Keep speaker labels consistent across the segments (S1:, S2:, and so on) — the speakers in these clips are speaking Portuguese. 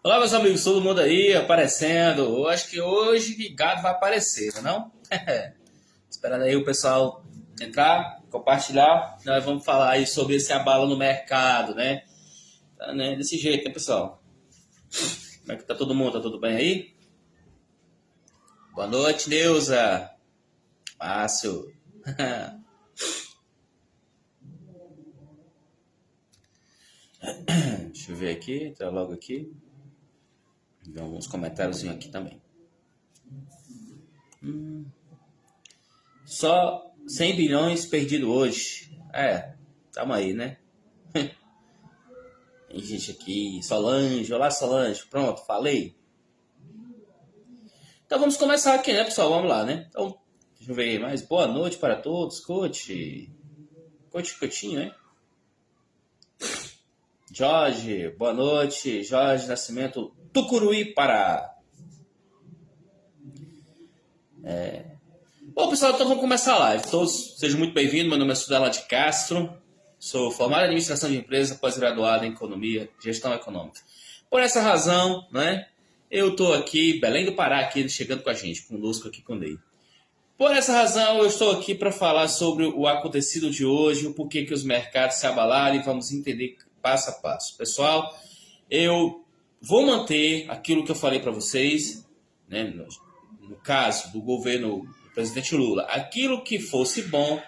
S1: Olá, meus amigos, todo mundo aí aparecendo. Eu acho que hoje que gado vai aparecer, não é? Esperando aí o pessoal entrar, compartilhar. Nós vamos falar aí sobre esse abalo no mercado, né? Tá, né? Desse jeito, né, pessoal? Como é que tá todo mundo? Tá tudo bem aí? Boa noite, Neuza. Fácil. Deixa eu ver aqui, tá logo aqui. Ver alguns comentários aqui também. Só 100 bilhões perdido hoje. Tamo aí, né? Tem gente aqui, Solange, olá Solange, pronto, falei. Então vamos começar aqui, né, pessoal? Vamos lá, né? Então, deixa eu ver mais. Boa noite para todos, coach. Coutinho, né? Jorge, boa noite. Jorge Nascimento, Tucuruí, Pará. Bom, pessoal, então vamos começar a live. Todos sejam muito bem-vindos. Meu nome é Sudela de Castro. Sou formado em administração de empresa, pós-graduado em economia, gestão econômica. Por essa razão, né, eu estou aqui, Belém do Pará, aqui, chegando com a gente, conosco aqui com o Ney. Por essa razão, eu estou aqui para falar sobre o acontecido de hoje, o porquê que os mercados se abalaram e vamos entender passo a passo. Pessoal, eu vou manter aquilo que eu falei para vocês, né, no caso do governo do presidente Lula. Aquilo que fosse bom,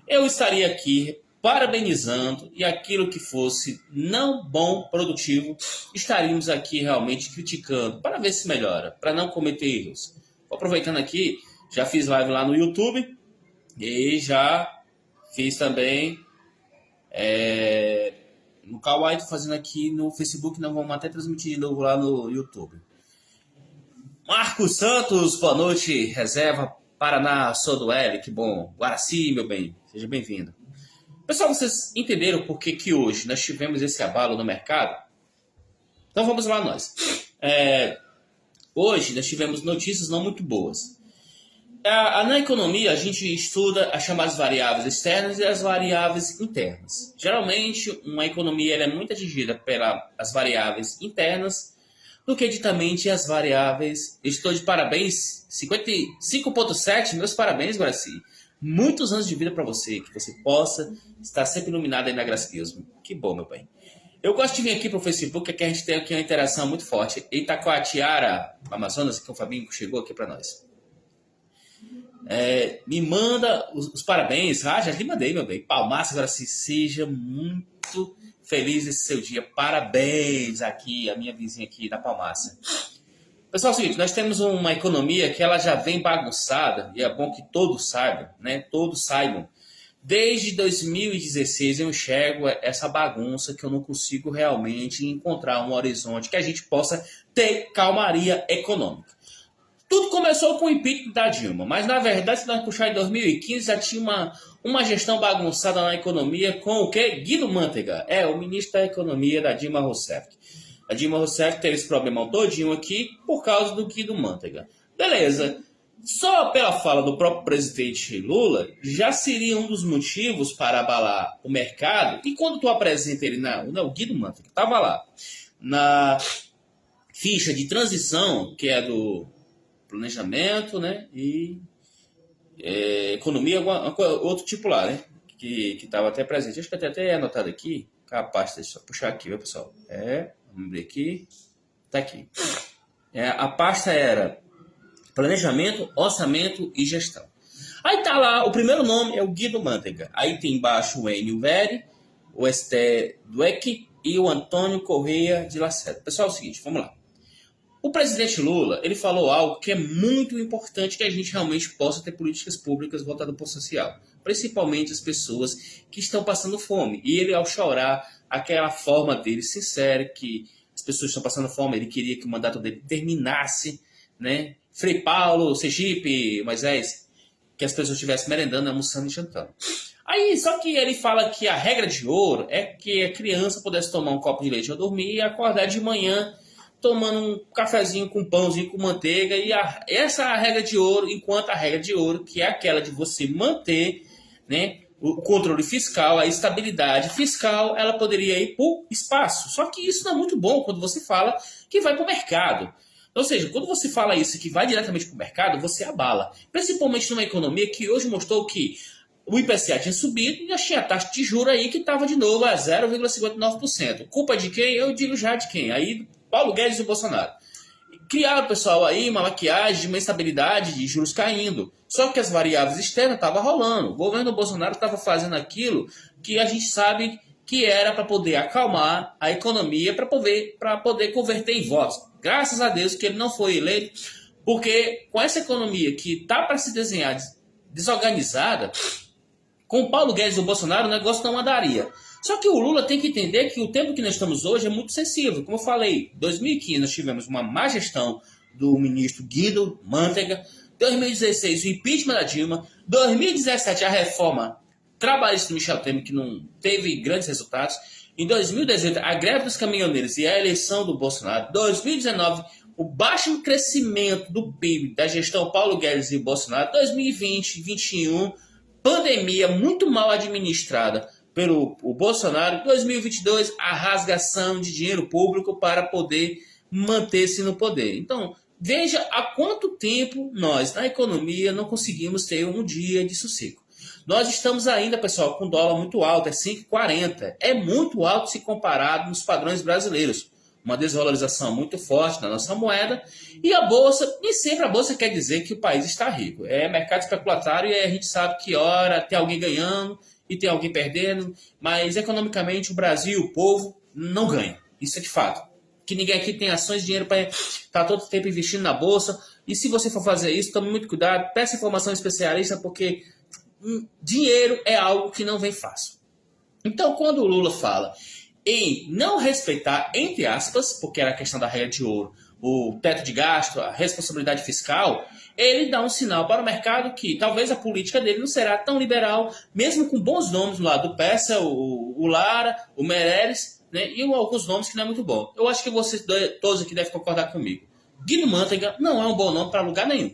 S1: eu estaria aqui parabenizando, e aquilo que fosse não bom, produtivo, estaríamos aqui realmente criticando, para ver se melhora, para não cometer erros. Aproveitando aqui, já fiz live lá no YouTube, e já fiz também no Kawaii, estou fazendo aqui no Facebook, não vamos até transmitir de novo lá no YouTube. Marcos Santos, boa noite, reserva Paraná, sou do L, que bom. Guaraci, meu bem, seja bem-vindo. Pessoal, vocês entenderam por que hoje nós tivemos esse abalo no mercado? Então vamos lá nós. Hoje nós tivemos notícias não muito boas. Na economia a gente estuda as chamadas variáveis externas e as variáveis internas. Geralmente uma economia ela é muito atingida pelas variáveis internas do que ditamente as variáveis. Estou de parabéns, 55,7, meus parabéns, Guaraci. Muitos anos de vida para você, que você possa estar sempre iluminado aí na graça de Deus. Que bom, meu bem. Eu gosto de vir aqui para o Facebook, que a gente tem aqui uma interação muito forte. Itacoatiara, Amazonas, que o Fabinho chegou aqui para nós. Me manda os parabéns. Já lhe mandei, meu bem. Palmaço, Guaraci, seja muito feliz esse seu dia. Parabéns aqui, a minha vizinha aqui da Palmaça. Pessoal, é o seguinte, nós temos uma economia que ela já vem bagunçada, e é bom que todos saibam, né? Todos saibam. Desde 2016 eu enxergo essa bagunça que eu não consigo realmente encontrar um horizonte que a gente possa ter calmaria econômica. Tudo começou com o impeachment da Dilma, mas na verdade, se nós puxar em 2015, já tinha uma gestão bagunçada na economia com o quê? Guido Mantega, o ministro da Economia da Dilma Rousseff. A Dilma Rousseff teve esse problemão todinho aqui por causa do Guido Mantega. Beleza. Só pela fala do próprio presidente Lula, já seria um dos motivos para abalar o mercado. E quando tu apresenta ele, o Guido Mantega estava lá, na ficha de transição, que é do planejamento, né, e economia, outro tipo lá, né, que estava até presente. Acho que até é anotado aqui, capaz, deixa eu puxar aqui, viu, pessoal? Vamos ver aqui. Está aqui. A pasta era planejamento, orçamento e gestão. Aí tá lá, o primeiro nome é o Guido Mantega. Aí tem embaixo o Enio Veri, o Esté Dueck e o Antônio Correia de Lacerda. Pessoal, é o seguinte, vamos lá. O presidente Lula, ele falou algo que é muito importante, que a gente realmente possa ter políticas públicas voltadas para o social. Principalmente as pessoas que estão passando fome. E ele, ao chorar, aquela forma dele sincera, que as pessoas estão passando fome, ele queria que o mandato dele terminasse, né? Frei Paulo, Sergipe, Moisés, que as pessoas estivessem merendando, almoçando e jantando. Aí, só que ele fala que a regra de ouro é que a criança pudesse tomar um copo de leite ao dormir e acordar de manhã tomando um cafezinho com pãozinho com manteiga. E essa é a regra de ouro, enquanto a regra de ouro, que é aquela de você manter, né, o controle fiscal, a estabilidade fiscal, ela poderia ir para o espaço. Só que isso não é muito bom quando você fala que vai para o mercado. Ou seja, quando você fala isso que vai diretamente para o mercado, você abala. Principalmente numa economia que hoje mostrou que o IPCA tinha subido e já tinha a taxa de juros aí que estava de novo a 0,59%. Culpa de quem? Eu digo já de quem. Aí Paulo Guedes e o Bolsonaro. Criaram, pessoal, aí uma maquiagem de uma estabilidade de juros caindo. Só que as variáveis externas estavam rolando. O governo Bolsonaro estava fazendo aquilo que a gente sabe que era para poder acalmar a economia, para poder converter em votos. Graças a Deus que ele não foi eleito, porque com essa economia que está para se desenhar desorganizada, com o Paulo Guedes e o Bolsonaro o negócio não andaria. Só que o Lula tem que entender que o tempo que nós estamos hoje é muito sensível. Como eu falei, em 2015 nós tivemos uma má gestão do ministro Guido Mantega, 2016 o impeachment da Dilma, 2017 a reforma trabalhista do Michel Temer, que não teve grandes resultados, em 2018 a greve dos caminhoneiros e a eleição do Bolsonaro, 2019 o baixo crescimento do PIB da gestão Paulo Guedes e Bolsonaro, 2020, 2021, pandemia muito mal administrada pelo Bolsonaro, 2022 a rasgação de dinheiro público para poder manter-se no poder. Então, veja há quanto tempo nós, na economia, não conseguimos ter um dia de sossego. Nós estamos ainda, pessoal, com dólar muito alto, é 5,40. É muito alto se comparado nos padrões brasileiros. Uma desvalorização muito forte da nossa moeda. E a Bolsa, nem sempre a Bolsa quer dizer que o país está rico. É mercado especulatório e a gente sabe que, ora, tem alguém ganhando e tem alguém perdendo. Mas, economicamente, o Brasil, o povo, não ganha. Isso é de fato. Que ninguém aqui tem ações de dinheiro para estar todo tempo investindo na Bolsa. E se você for fazer isso, tome muito cuidado. Peça informação especialista, porque dinheiro é algo que não vem fácil. Então, quando o Lula fala em não respeitar, entre aspas, porque era a questão da regra de ouro, o teto de gasto, a responsabilidade fiscal, ele dá um sinal para o mercado que talvez a política dele não será tão liberal, mesmo com bons nomes lá do Pessa, o Lara, o Meirelles, né, e alguns nomes que não é muito bom. Eu acho que vocês todos aqui devem concordar comigo. Guido Mantega não é um bom nome para lugar nenhum.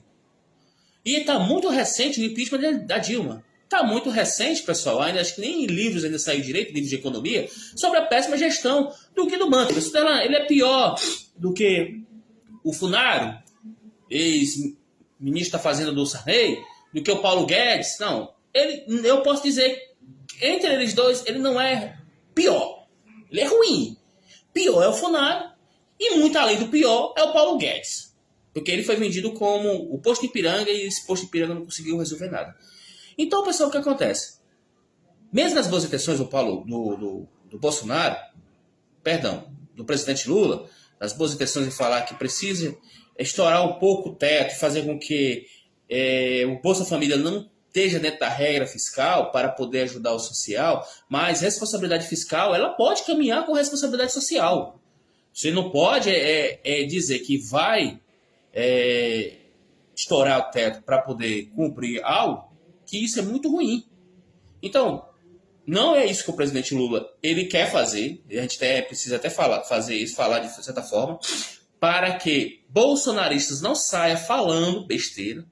S1: E está muito recente o impeachment da Dilma. Está muito recente, pessoal. Ainda acho que nem livros ainda saiu direito, livros de economia, sobre a péssima gestão do Guido Mantega. Ele é pior do que o Funaro, ex-ministro da Fazenda do Sarney, do que o Paulo Guedes. Não. Eu posso dizer que entre eles dois, ele não é pior. Ele é ruim. Pior é o Funaro e muito além do pior é o Paulo Guedes. Porque ele foi vendido como o posto de Ipiranga e esse posto de Ipiranga não conseguiu resolver nada. Então, pessoal, o que acontece? Mesmo nas boas intenções do Bolsonaro, perdão, do presidente Lula, nas boas intenções de falar que precisa estourar um pouco o teto, fazer com que o Bolsa Família não esteja dentro da regra fiscal para poder ajudar o social, mas responsabilidade fiscal, ela pode caminhar com responsabilidade social. Você não pode dizer que vai estourar o teto para poder cumprir algo, que isso é muito ruim. Então, não é isso que o presidente Lula ele quer fazer, a gente precisa até fazer isso, falar de certa forma, para que bolsonaristas não saiam falando besteira,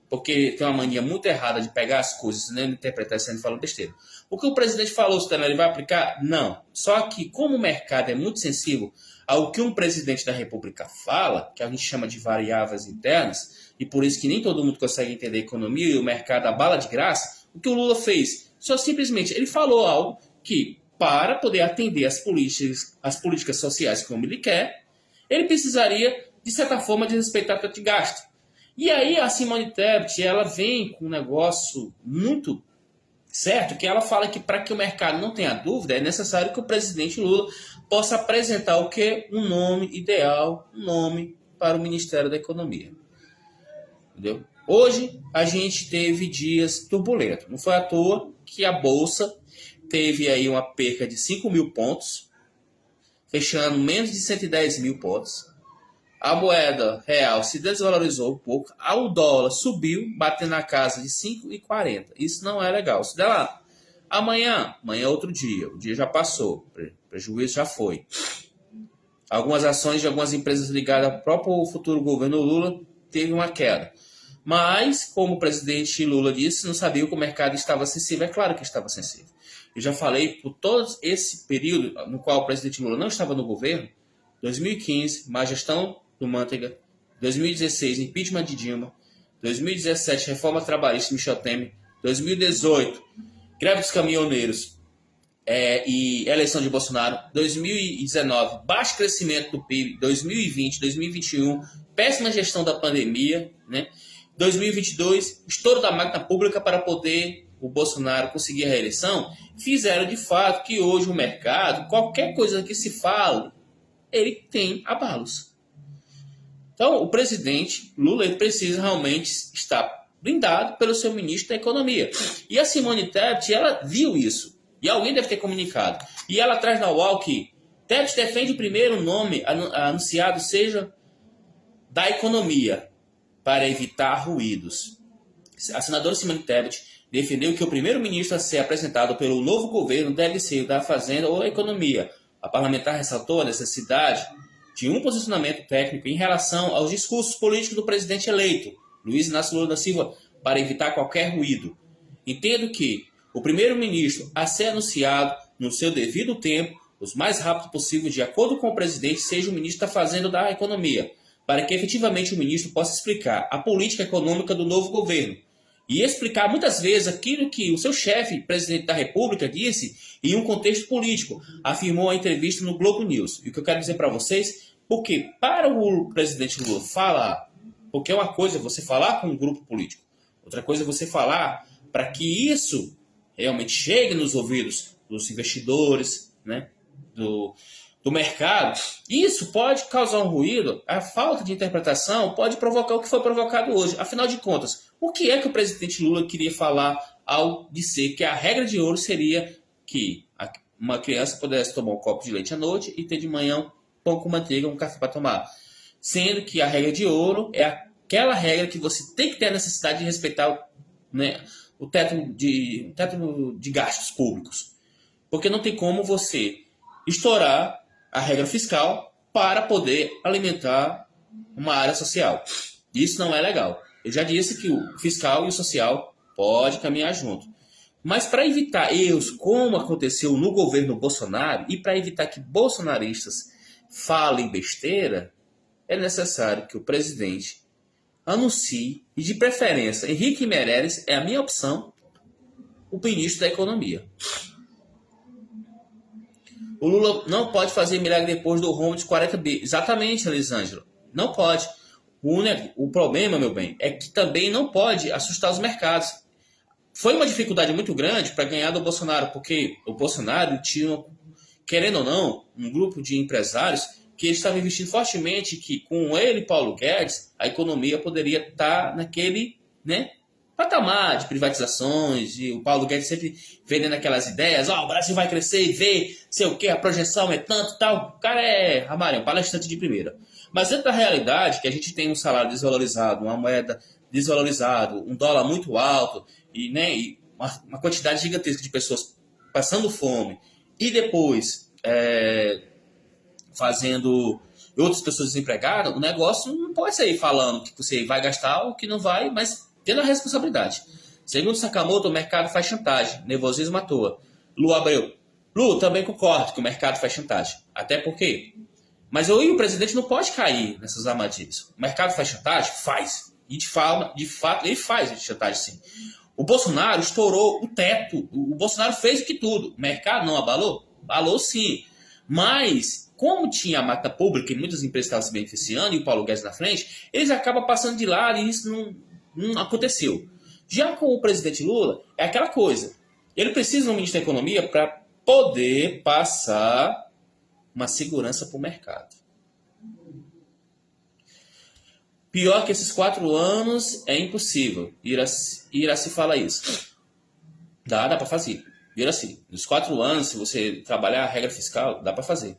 S1: porque tem uma mania muito errada de pegar as coisas e não interpretar sendo falando besteira. O que o presidente falou, ele vai aplicar? Não. Só que como o mercado é muito sensível ao que um presidente da República fala, que a gente chama de variáveis internas, e por isso que nem todo mundo consegue entender a economia e o mercado a bala de graça, o que o Lula fez? Só simplesmente ele falou algo que, para poder atender as políticas sociais como ele quer, ele precisaria, de certa forma, de respeitar o teto de gasto. E aí a Simone Tebet, ela vem com um negócio muito certo, que ela fala que para que o mercado não tenha dúvida, é necessário que o presidente Lula possa apresentar o que? Um nome ideal, um nome para o Ministério da Economia. Entendeu? Hoje a gente teve dias turbulentos. Não foi à toa que a Bolsa teve aí uma perca de 5 mil pontos, fechando menos de 110 mil pontos. A moeda real se desvalorizou um pouco, o dólar subiu, batendo na casa de 5,40. Isso não é legal. Se der lá, amanhã é outro dia, o dia já passou, o prejuízo já foi. Algumas ações de algumas empresas ligadas ao próprio futuro governo Lula teve uma queda. Mas, como o presidente Lula disse, não sabia que o mercado estava sensível. É claro que estava sensível. Eu já falei por todo esse período no qual o presidente Lula não estava no governo, 2015, má gestão do Manteiga, 2016, impeachment de Dilma, 2017, reforma trabalhista de Michel Temer, 2018, greve dos caminhoneiros e eleição de Bolsonaro, 2019, baixo crescimento do PIB, 2020, 2021, péssima gestão da pandemia, né? 2022, estouro da máquina pública para poder o Bolsonaro conseguir a reeleição, fizeram de fato que hoje o mercado, qualquer coisa que se fale, ele tem abalos. Então, o presidente Lula ele precisa realmente estar blindado pelo seu ministro da Economia. E a Simone Tebet, ela viu isso. E alguém deve ter comunicado. E ela traz na UOL que Tebet defende primeiro o nome anunciado seja da economia, para evitar ruídos. A senadora Simone Tebet defendeu que o primeiro-ministro a ser apresentado pelo novo governo deve ser o da Fazenda ou da Economia. A parlamentar ressaltou a necessidade de um posicionamento técnico em relação aos discursos políticos do presidente eleito, Luiz Inácio Lula da Silva, para evitar qualquer ruído. Entendo que o primeiro-ministro a ser anunciado no seu devido tempo, o mais rápido possível, de acordo com o presidente, seja o ministro da Fazenda ou da Economia, para que efetivamente o ministro possa explicar a política econômica do novo governo e explicar muitas vezes aquilo que o seu chefe, presidente da República, disse em um contexto político, afirmou em entrevista no Globo News. E o que eu quero dizer para vocês, porque para o presidente Lula falar, porque uma coisa é você falar com um grupo político, outra coisa é você falar para que isso realmente chegue nos ouvidos dos investidores, né, do mercado, isso pode causar um ruído, a falta de interpretação pode provocar o que foi provocado hoje. Afinal de contas, o que é que o presidente Lula queria falar ao dizer que a regra de ouro seria que uma criança pudesse tomar um copo de leite à noite e ter de manhã um pão com manteiga, um café para tomar? Sendo que a regra de ouro é aquela regra que você tem que ter a necessidade de respeitar, né, o teto de gastos públicos. Porque não tem como você estourar a regra fiscal para poder alimentar uma área social. Isso não é legal. Eu já disse que o fiscal e o social podem caminhar junto. Mas para evitar erros como aconteceu no governo Bolsonaro e para evitar que bolsonaristas falem besteira, é necessário que o presidente anuncie, e de preferência Henrique Meirelles é a minha opção, o ministro da Economia. O Lula não pode fazer milagre depois do rombo de 40 bi. Exatamente, Elisângela. Não pode. O problema, meu bem, é que também não pode assustar os mercados. Foi uma dificuldade muito grande para ganhar do Bolsonaro, porque o Bolsonaro tinha, querendo ou não, um grupo de empresários que estavam investindo fortemente que com ele e Paulo Guedes, a economia poderia estar naquele, né, patamar de privatizações, e o Paulo Guedes sempre vendendo aquelas ideias, o Brasil vai crescer e ver, sei o que, a projeção é tanto e tal. O cara é, Ramalhão, palestrante de primeira. Mas dentro da realidade, que a gente tem um salário desvalorizado, uma moeda desvalorizada, um dólar muito alto, e, né, e uma quantidade gigantesca de pessoas passando fome, e depois fazendo outras pessoas desempregadas, o negócio não pode sair falando que você vai gastar ou que não vai, mas tendo a responsabilidade. Segundo Sakamoto, o mercado faz chantagem, nervosismo à toa. Lu Abreu. Lu, também concordo que o mercado faz chantagem. Até porque. Mas eu e o presidente não pode cair nessas armadilhas. O mercado faz chantagem? Faz. E de fato, ele faz chantagem sim. O Bolsonaro estourou o teto. O Bolsonaro fez o que tudo. O mercado não abalou? Abalou sim. Mas, como tinha a máquina pública e muitas empresas estavam se beneficiando e o Paulo Guedes na frente, eles acabam passando de lado e isso não aconteceu. Já com o presidente Lula, é aquela coisa. Ele precisa de um ministro da Economia para poder passar uma segurança para o mercado. Pior que esses 4 anos é impossível. Iraci fala isso. Dá para fazer. Iraci, nos 4 anos, se você trabalhar a regra fiscal, dá para fazer.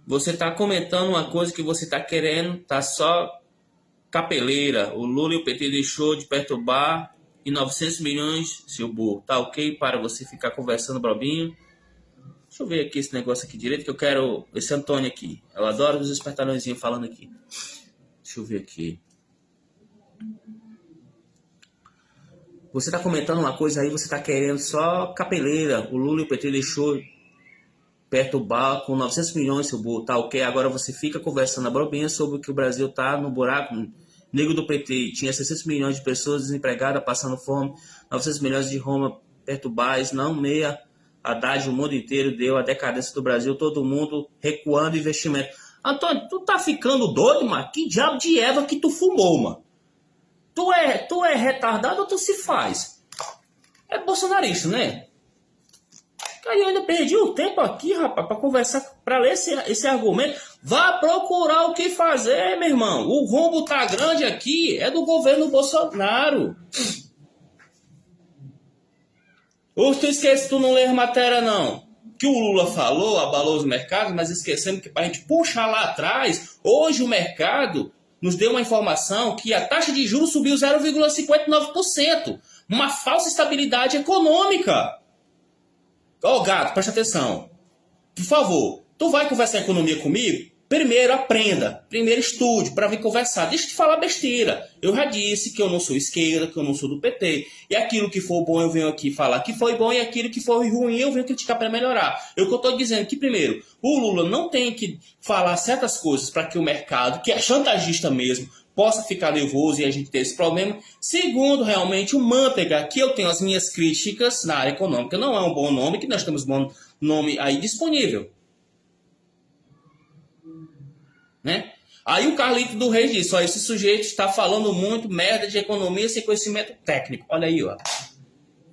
S1: Você está comentando uma coisa que você está querendo, tá só capeleira. O Lula e o PT deixou de perturbar e 900 milhões, seu burro. Tá ok para você ficar conversando, brobinho? Deixa eu ver aqui esse negócio aqui direito, que eu quero esse Antônio aqui. Eu adoro os espertalhõezinhos falando aqui. Deixa eu ver aqui. Você está comentando uma coisa aí, você está querendo só capeleira. O Lula e o PT deixou perturbar com 900 milhões, seu burro, tá ok? Agora você fica conversando a brobinha sobre que o Brasil tá no buraco negro do PT. Tinha 600 milhões de pessoas desempregadas, passando fome, 900 milhões de Roma perturbais, não meia Haddad, o mundo inteiro deu a decadência do Brasil, todo mundo recuando investimento. Antônio, tu tá ficando doido, mano? Que diabo de erva que tu fumou, mano? Tu é retardado ou tu se faz? É bolsonarista, né? Aí eu ainda perdi o tempo aqui, rapaz, pra conversar, pra ler esse argumento. Vá procurar o que fazer, meu irmão. O rombo tá grande aqui, é do governo Bolsonaro. Ou tu esquece, tu não lê a matéria, não. Que o Lula falou, abalou os mercados, mas esquecendo que pra gente puxar lá atrás, hoje o mercado nos deu uma informação que a taxa de juros subiu 0,59%. Uma falsa estabilidade econômica. Ó, gato, presta atenção. Por favor, tu vai conversar economia comigo? Primeiro aprenda, primeiro estude para vir conversar. Deixa de falar besteira. Eu já disse que eu não sou esquerda, que eu não sou do PT. E aquilo que for bom eu venho aqui falar que foi bom, e aquilo que for ruim eu venho criticar para melhorar. Eu que eu estou dizendo que, primeiro, o Lula não tem que falar certas coisas para que o mercado, que é chantagista mesmo, possa ficar nervoso e a gente ter esse problema. Segundo, realmente, o Manteiga, que eu tenho as minhas críticas na área econômica, não é um bom nome, que nós temos um bom nome aí disponível. Né? Aí o Carlito do Reis disse, ó, esse sujeito está falando muito merda de economia sem conhecimento técnico. Olha aí, ó.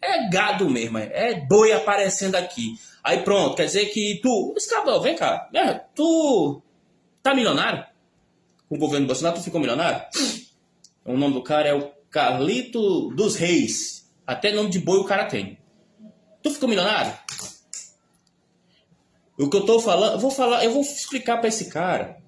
S1: É gado mesmo, é boi aparecendo aqui. Aí pronto, quer dizer que tu... Escabão, vem cá. Tu tá milionário? Com o governo Bolsonaro, tu ficou milionário? O nome do cara é o Carlito dos Reis. Até nome de boi o cara tem. Tu ficou milionário? O que eu tô falando... Eu vou explicar para esse cara...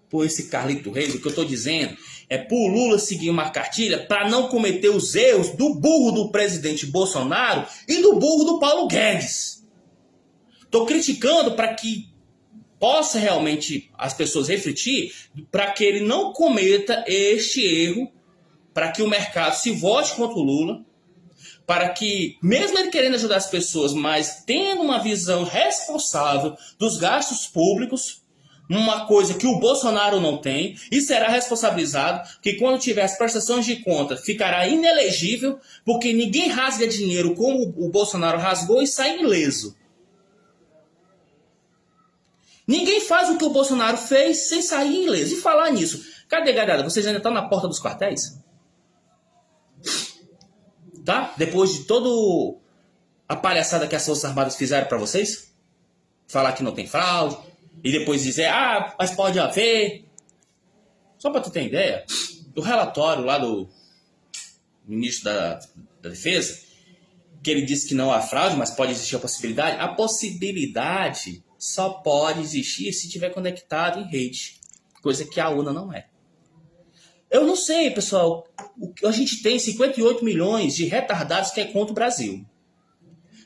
S1: por esse Carlito Reis, o que eu estou dizendo é pro Lula seguir uma cartilha para não cometer os erros do burro do presidente Bolsonaro e do burro do Paulo Guedes. Estou criticando para que possa realmente as pessoas refletir para que ele não cometa este erro, para que o mercado se vote contra o Lula, para que, mesmo ele querendo ajudar as pessoas, mas tendo uma visão responsável dos gastos públicos, uma coisa que o Bolsonaro não tem, e será responsabilizado, que quando tiver as prestações de conta ficará inelegível, porque ninguém rasga dinheiro como o Bolsonaro rasgou e sai ileso. Ninguém faz o que o Bolsonaro fez sem sair ileso. E falar nisso, cadê, galera? Vocês ainda estão na porta dos quartéis? Tá? Depois de toda a palhaçada que as Forças Armadas fizeram para vocês? Falar que não tem fraude. E depois dizer, mas pode haver. Só para tu ter ideia, do relatório lá do ministro da Defesa, que ele disse que não há fraude, mas pode existir a possibilidade. A possibilidade só pode existir se estiver conectado em rede. Coisa que a UNA não é. Eu não sei, pessoal. A gente tem 58 milhões de retardados que é contra o Brasil.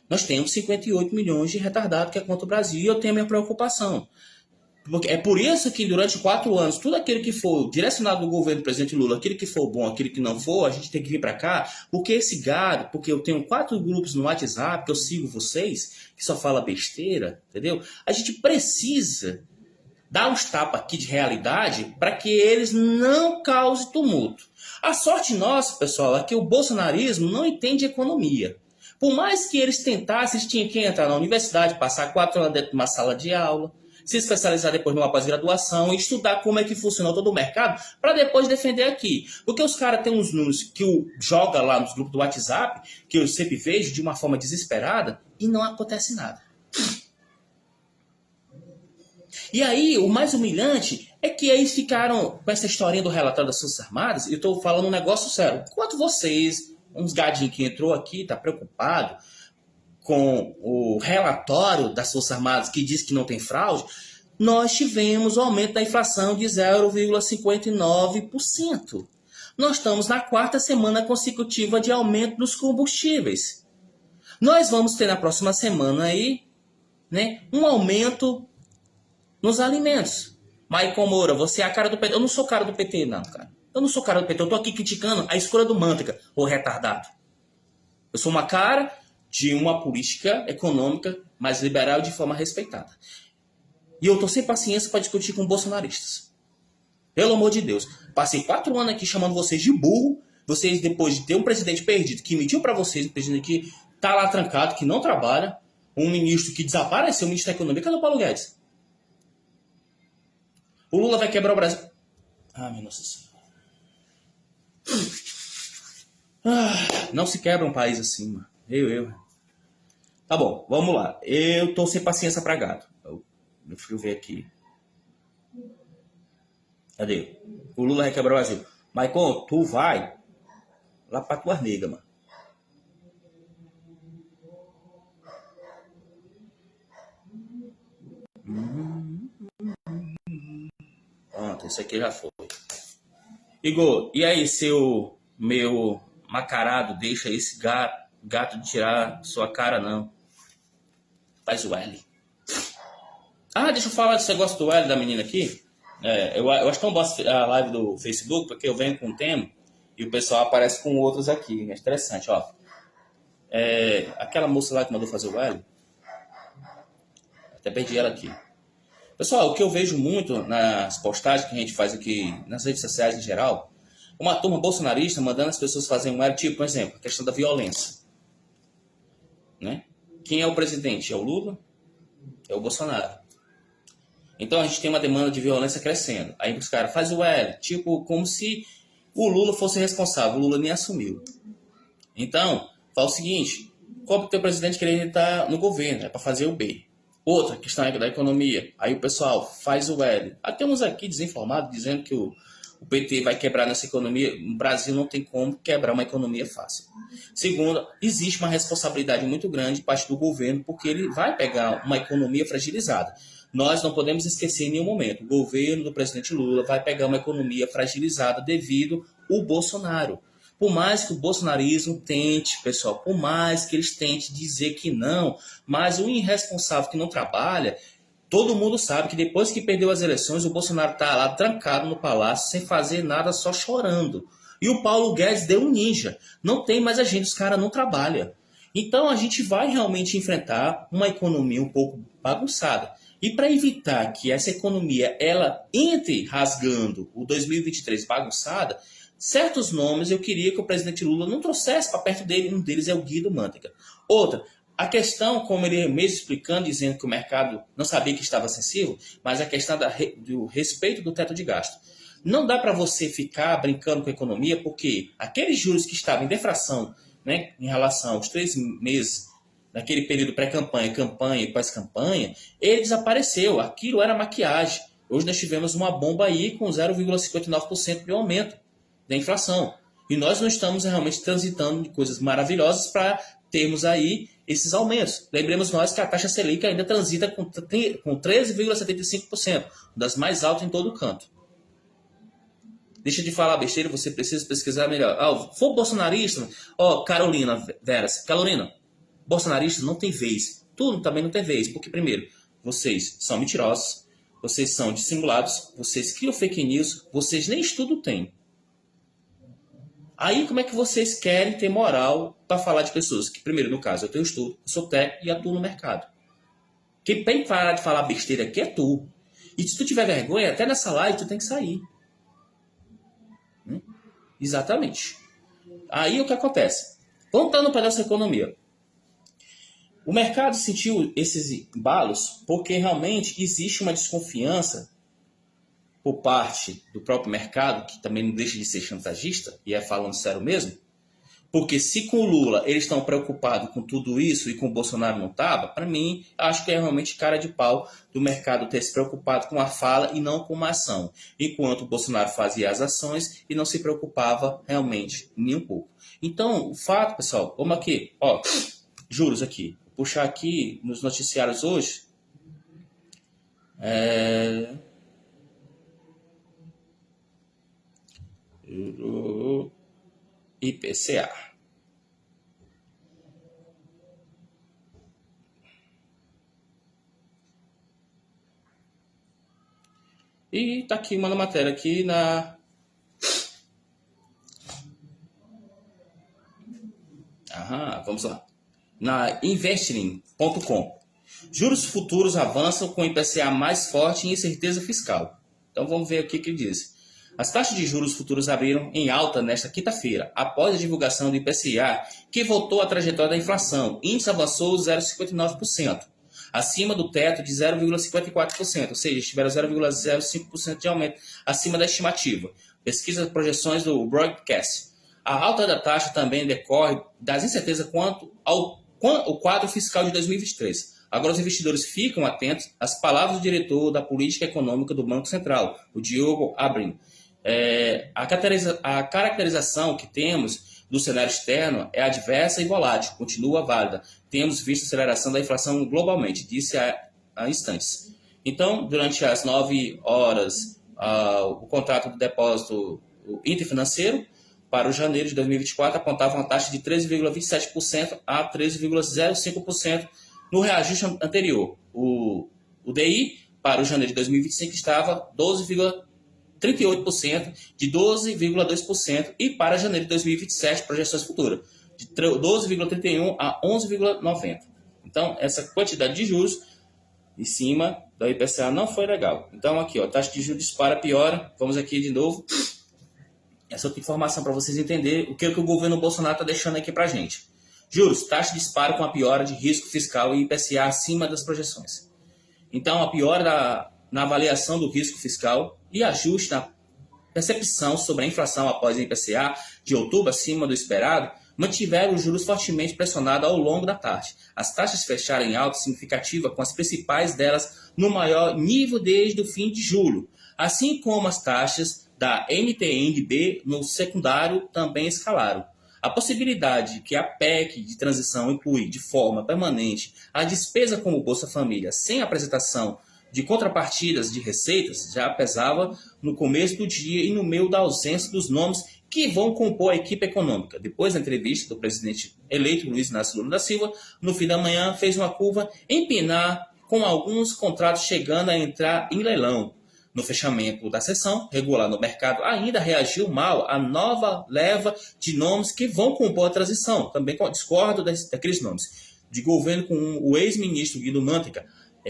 S1: Nós temos 58 milhões de retardados que é contra o Brasil. E eu tenho a minha preocupação. Porque é por isso que durante 4 anos, tudo aquilo que for direcionado do governo do presidente Lula, aquilo que for bom, aquilo que não for, a gente tem que vir para cá. Porque esse gado, porque eu tenho 4 grupos no WhatsApp, que eu sigo vocês, que só fala besteira, entendeu? A gente precisa dar uns tapas aqui de realidade para que eles não causem tumulto. A sorte nossa, pessoal, é que o bolsonarismo não entende economia. Por mais que eles tentassem, eles tinham que entrar na universidade, passar 4 anos dentro de uma sala de aula, se especializar depois numa pós-graduação e estudar como é que funciona todo o mercado para depois defender aqui. Porque os caras têm uns números que joga lá nos grupos do WhatsApp, que eu sempre vejo de uma forma desesperada, e não acontece nada. E aí, o mais humilhante é que eles ficaram com essa historinha do relatório das Forças Armadas, e eu estou falando um negócio sério. Enquanto vocês, uns gadinhos que entrou aqui, tá preocupado com o relatório das Forças Armadas que diz que não tem fraude, nós tivemos o aumento da inflação de 0,59%. Nós estamos na 4ª semana consecutiva de aumento dos combustíveis. Nós vamos ter na próxima semana aí né, um aumento nos alimentos. Maicon Moura, você é a cara do PT. Eu não sou cara do PT, não, cara. Eu não sou cara do PT. Eu tô aqui criticando a escolha do Manteiga, o retardado. Eu sou uma cara de uma política econômica mais liberal de forma respeitada. E eu tô sem paciência para discutir com bolsonaristas. Pelo amor de Deus. Passei 4 anos aqui chamando vocês de burro. Vocês, depois de ter um presidente perdido, que mentiu para vocês, um presidente que tá lá trancado, que não trabalha, um ministro que desapareceu, o ministro da Economia, cadê o Paulo Guedes? O Lula vai quebrar o Brasil. Ah, meu Nossa Senhora. Não se quebra um país assim, mano. Eu. Tá bom, vamos lá. Eu tô sem paciência pra gato. Deixa eu ver aqui. Cadê? O Lula vai quebrar o Brasil. Maicon, tu vai lá pra tua nega, mano. Pronto, esse aqui já foi. Igor, e aí, seu meu macarado, deixa esse gato de tirar sua cara, não. Faz o L. Ah, deixa eu falar desse negócio do L da menina aqui. Eu acho tão boa a live do Facebook, porque eu venho com um tema e o pessoal aparece com outros aqui. É interessante, ó. Aquela moça lá que mandou fazer o L, até perdi ela aqui. Pessoal, o que eu vejo muito nas postagens que a gente faz aqui nas redes sociais em geral, uma turma bolsonarista mandando as pessoas fazerem um L, tipo, por exemplo, a questão da violência. Né? Quem é o presidente? É o Lula? É o Bolsonaro. Então a gente tem uma demanda de violência crescendo. Aí os caras fazem o L, tipo, como se o Lula fosse responsável. O Lula nem assumiu. Então, fala o seguinte, cobra o teu presidente que ele está no governo, é para fazer o B. Outra questão é da economia. Aí o pessoal faz o L. Até uns aqui desinformados dizendo que o PT vai quebrar nessa economia. O Brasil não tem como quebrar uma economia fácil. Segundo, existe uma responsabilidade muito grande de parte do governo, porque ele vai pegar uma economia fragilizada. Nós não podemos esquecer em nenhum momento. O governo do presidente Lula vai pegar uma economia fragilizada devido ao Bolsonaro. Por mais que o bolsonarismo tente, pessoal, por mais que eles tentem dizer que não, mas o irresponsável que não trabalha, todo mundo sabe que depois que perdeu as eleições, o Bolsonaro está lá trancado no palácio, sem fazer nada, só chorando. E o Paulo Guedes deu um ninja. Não tem mais agenda, os caras não trabalham. Então a gente vai realmente enfrentar uma economia um pouco bagunçada. E para evitar que essa economia ela entre rasgando o 2023 bagunçada, certos nomes eu queria que o presidente Lula não trouxesse para perto dele. Um deles é o Guido Mantega. Outra, a questão, como ele mesmo explicando, dizendo que o mercado não sabia que estava sensível, mas a questão do respeito do teto de gasto. Não dá para você ficar brincando com a economia, porque aqueles juros que estavam em deflação, né, em relação aos 3 meses, naquele período pré-campanha, campanha e pós-campanha, ele desapareceu. Aquilo era maquiagem. Hoje nós tivemos uma bomba aí com 0,59% de aumento da inflação. E nós não estamos realmente transitando de coisas maravilhosas para termos aí esses aumentos. Lembremos nós que a taxa Selic ainda transita com 13,75%, das mais altas em todo o canto. Deixa de falar besteira, você precisa pesquisar melhor. For bolsonarista, Carolina Veras. Carolina, bolsonarista não tem vez. Tudo também não tem vez, porque primeiro, vocês são mentirosos, vocês são dissimulados, vocês criam fake news, vocês nem estudo têm. Aí como é que vocês querem ter moral para falar de pessoas que, primeiro, no caso, eu tenho estudo, eu sou técnico e atuo no mercado. Quem tem que parar de falar besteira aqui é tu. E se tu tiver vergonha, até nessa live tu tem que sair. Exatamente. Aí o que acontece? Voltando para essa economia. O mercado sentiu esses embalos porque realmente existe uma desconfiança por parte do próprio mercado, que também não deixa de ser chantagista, e é falando sério mesmo, porque se com o Lula eles estão preocupados com tudo isso e com o Bolsonaro não estava, para mim, acho que é realmente cara de pau do mercado ter se preocupado com a fala e não com uma ação. Enquanto o Bolsonaro fazia as ações e não se preocupava realmente nem um pouco. Então, o fato, pessoal, vamos aqui, juros aqui. Vou puxar aqui nos noticiários hoje. IPCA. E tá aqui uma matéria aqui na... vamos lá. Na investing.com. Juros futuros avançam com IPCA mais forte e incerteza fiscal. Então vamos ver aqui o que ele diz. As taxas de juros futuros abriram em alta nesta quinta-feira, após a divulgação do IPCA, que voltou à trajetória da inflação. O índice avançou 0,59%, acima do teto de 0,54%, ou seja, estiveram 0,05% de aumento acima da estimativa. Pesquisa de projeções do Broadcast. A alta da taxa também decorre das incertezas quanto ao quadro fiscal de 2023. Agora os investidores ficam atentos às palavras do diretor da política econômica do Banco Central, o Diogo Abrin. A caracterização que temos do cenário externo é adversa e volátil, continua válida. Temos visto aceleração da inflação globalmente, disse há instantes. Então, durante as 9 horas, o contrato de depósito interfinanceiro para o janeiro de 2024 apontava uma taxa de 13,27% a 13,05% no reajuste anterior. O DI para o janeiro de 2025 estava 12,38% de 12,2% e para janeiro de 2027, projeções futuras, de 12,31% a 11,90%. Então, essa quantidade de juros em cima da IPCA não foi legal. Então, aqui, ó, taxa de juros dispara, piora. Vamos aqui de novo. Essa outra informação para vocês entenderem o que o governo Bolsonaro está deixando aqui para a gente. Juros, taxa dispara com a piora de risco fiscal e IPCA acima das projeções. Então, a piora na avaliação do risco fiscal e ajuste na percepção sobre a inflação após a IPCA de outubro acima do esperado mantiveram os juros fortemente pressionados ao longo da tarde. As taxas fecharam em alta significativa, com as principais delas no maior nível desde o fim de julho, assim como as taxas da NTN-B no secundário também escalaram. A possibilidade que a PEC de transição inclui de forma permanente a despesa como Bolsa Família sem apresentação de contrapartidas de receitas já pesava no começo do dia e no meio da ausência dos nomes que vão compor a equipe econômica. Depois da entrevista do presidente eleito Luiz Inácio Lula da Silva, no fim da manhã fez uma curva empinar com alguns contratos chegando a entrar em leilão. No fechamento da sessão regular no mercado, ainda reagiu mal a nova leva de nomes que vão compor a transição. Também discordo daqueles nomes. De governo com o ex-ministro Guido Mantega,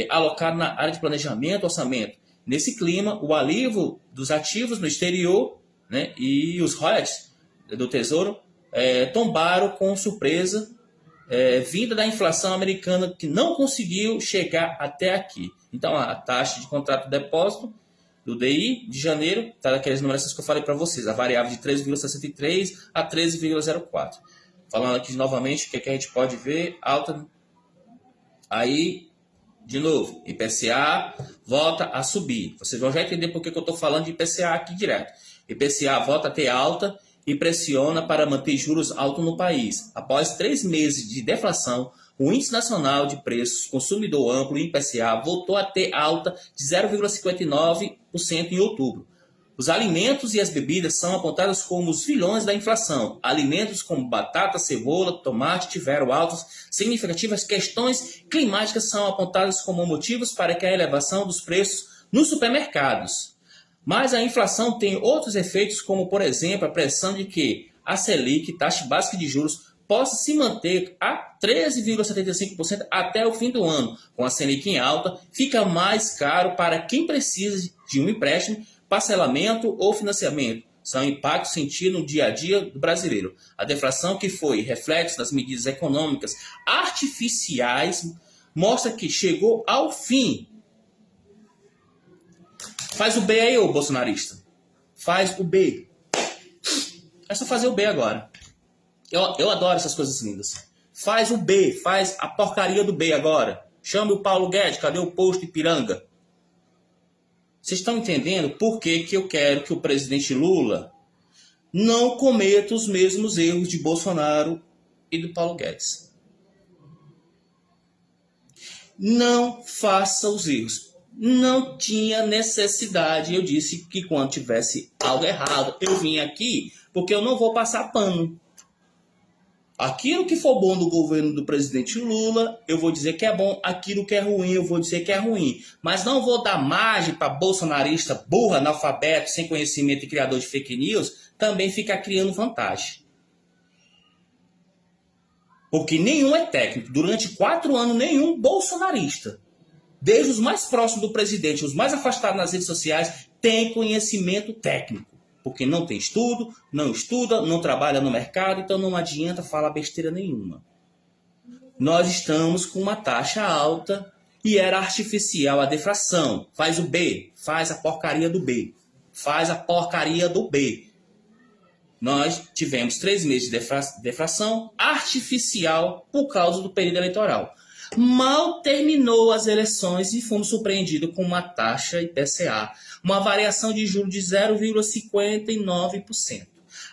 S1: alocado na área de planejamento e orçamento. Nesse clima, o alívio dos ativos no exterior, né, e os royalties do Tesouro tombaram com surpresa vinda da inflação americana, que não conseguiu chegar até aqui. Então, a taxa de contrato de depósito do DI de janeiro está daquelas numerações que eu falei para vocês, a variável de 13,63 a 13,04. Falando aqui novamente, o que a gente pode ver? Alta. Aí, de novo, IPCA volta a subir. Vocês vão já entender por que eu estou falando de IPCA aqui direto. IPCA volta a ter alta e pressiona para manter juros altos no país. Após 3 meses de deflação, o Índice Nacional de Preços Consumidor Amplo, IPCA, voltou a ter alta de 0,59% em outubro. Os alimentos e as bebidas são apontados como os vilões da inflação. Alimentos como batata, cebola, tomate tiveram altas significativas. Questões climáticas são apontadas como motivos para que a elevação dos preços nos supermercados. Mas a inflação tem outros efeitos, como, por exemplo, a pressão de que a Selic, taxa básica de juros, possa se manter a 13,75% até o fim do ano. Com a Selic em alta, fica mais caro para quem precisa de um empréstimo, parcelamento ou financiamento. São impactos sentidos no dia a dia do brasileiro. A deflação, que foi reflexo das medidas econômicas artificiais, mostra que chegou ao fim. Faz o B aí, ô bolsonarista. Faz o B. É só fazer o B agora. Eu adoro essas coisas lindas. Faz o B, faz a porcaria do B agora. Chame o Paulo Guedes, cadê o posto Ipiranga? Vocês estão entendendo por que eu quero que o presidente Lula não cometa os mesmos erros de Bolsonaro e do Paulo Guedes? Não faça os erros. Não tinha necessidade. Eu disse que quando tivesse algo errado, eu vim aqui porque eu não vou passar pano. Aquilo que for bom do governo do presidente Lula, eu vou dizer que é bom. Aquilo que é ruim, eu vou dizer que é ruim. Mas não vou dar margem para bolsonarista burro, analfabeto, sem conhecimento e criador de fake news, também ficar criando vantagem. Porque nenhum é técnico. Durante 4 anos, nenhum bolsonarista, desde os mais próximos do presidente, os mais afastados nas redes sociais, tem conhecimento técnico. Porque não tem estudo, não estuda, não trabalha no mercado, então não adianta falar besteira nenhuma. Nós estamos com uma taxa alta e era artificial a deflação. Faz o B, faz a porcaria do B. Faz a porcaria do B. Nós tivemos 3 meses de deflação artificial por causa do período eleitoral. Mal terminou as eleições e fomos surpreendidos com uma taxa IPCA, uma variação de juros de 0,59%.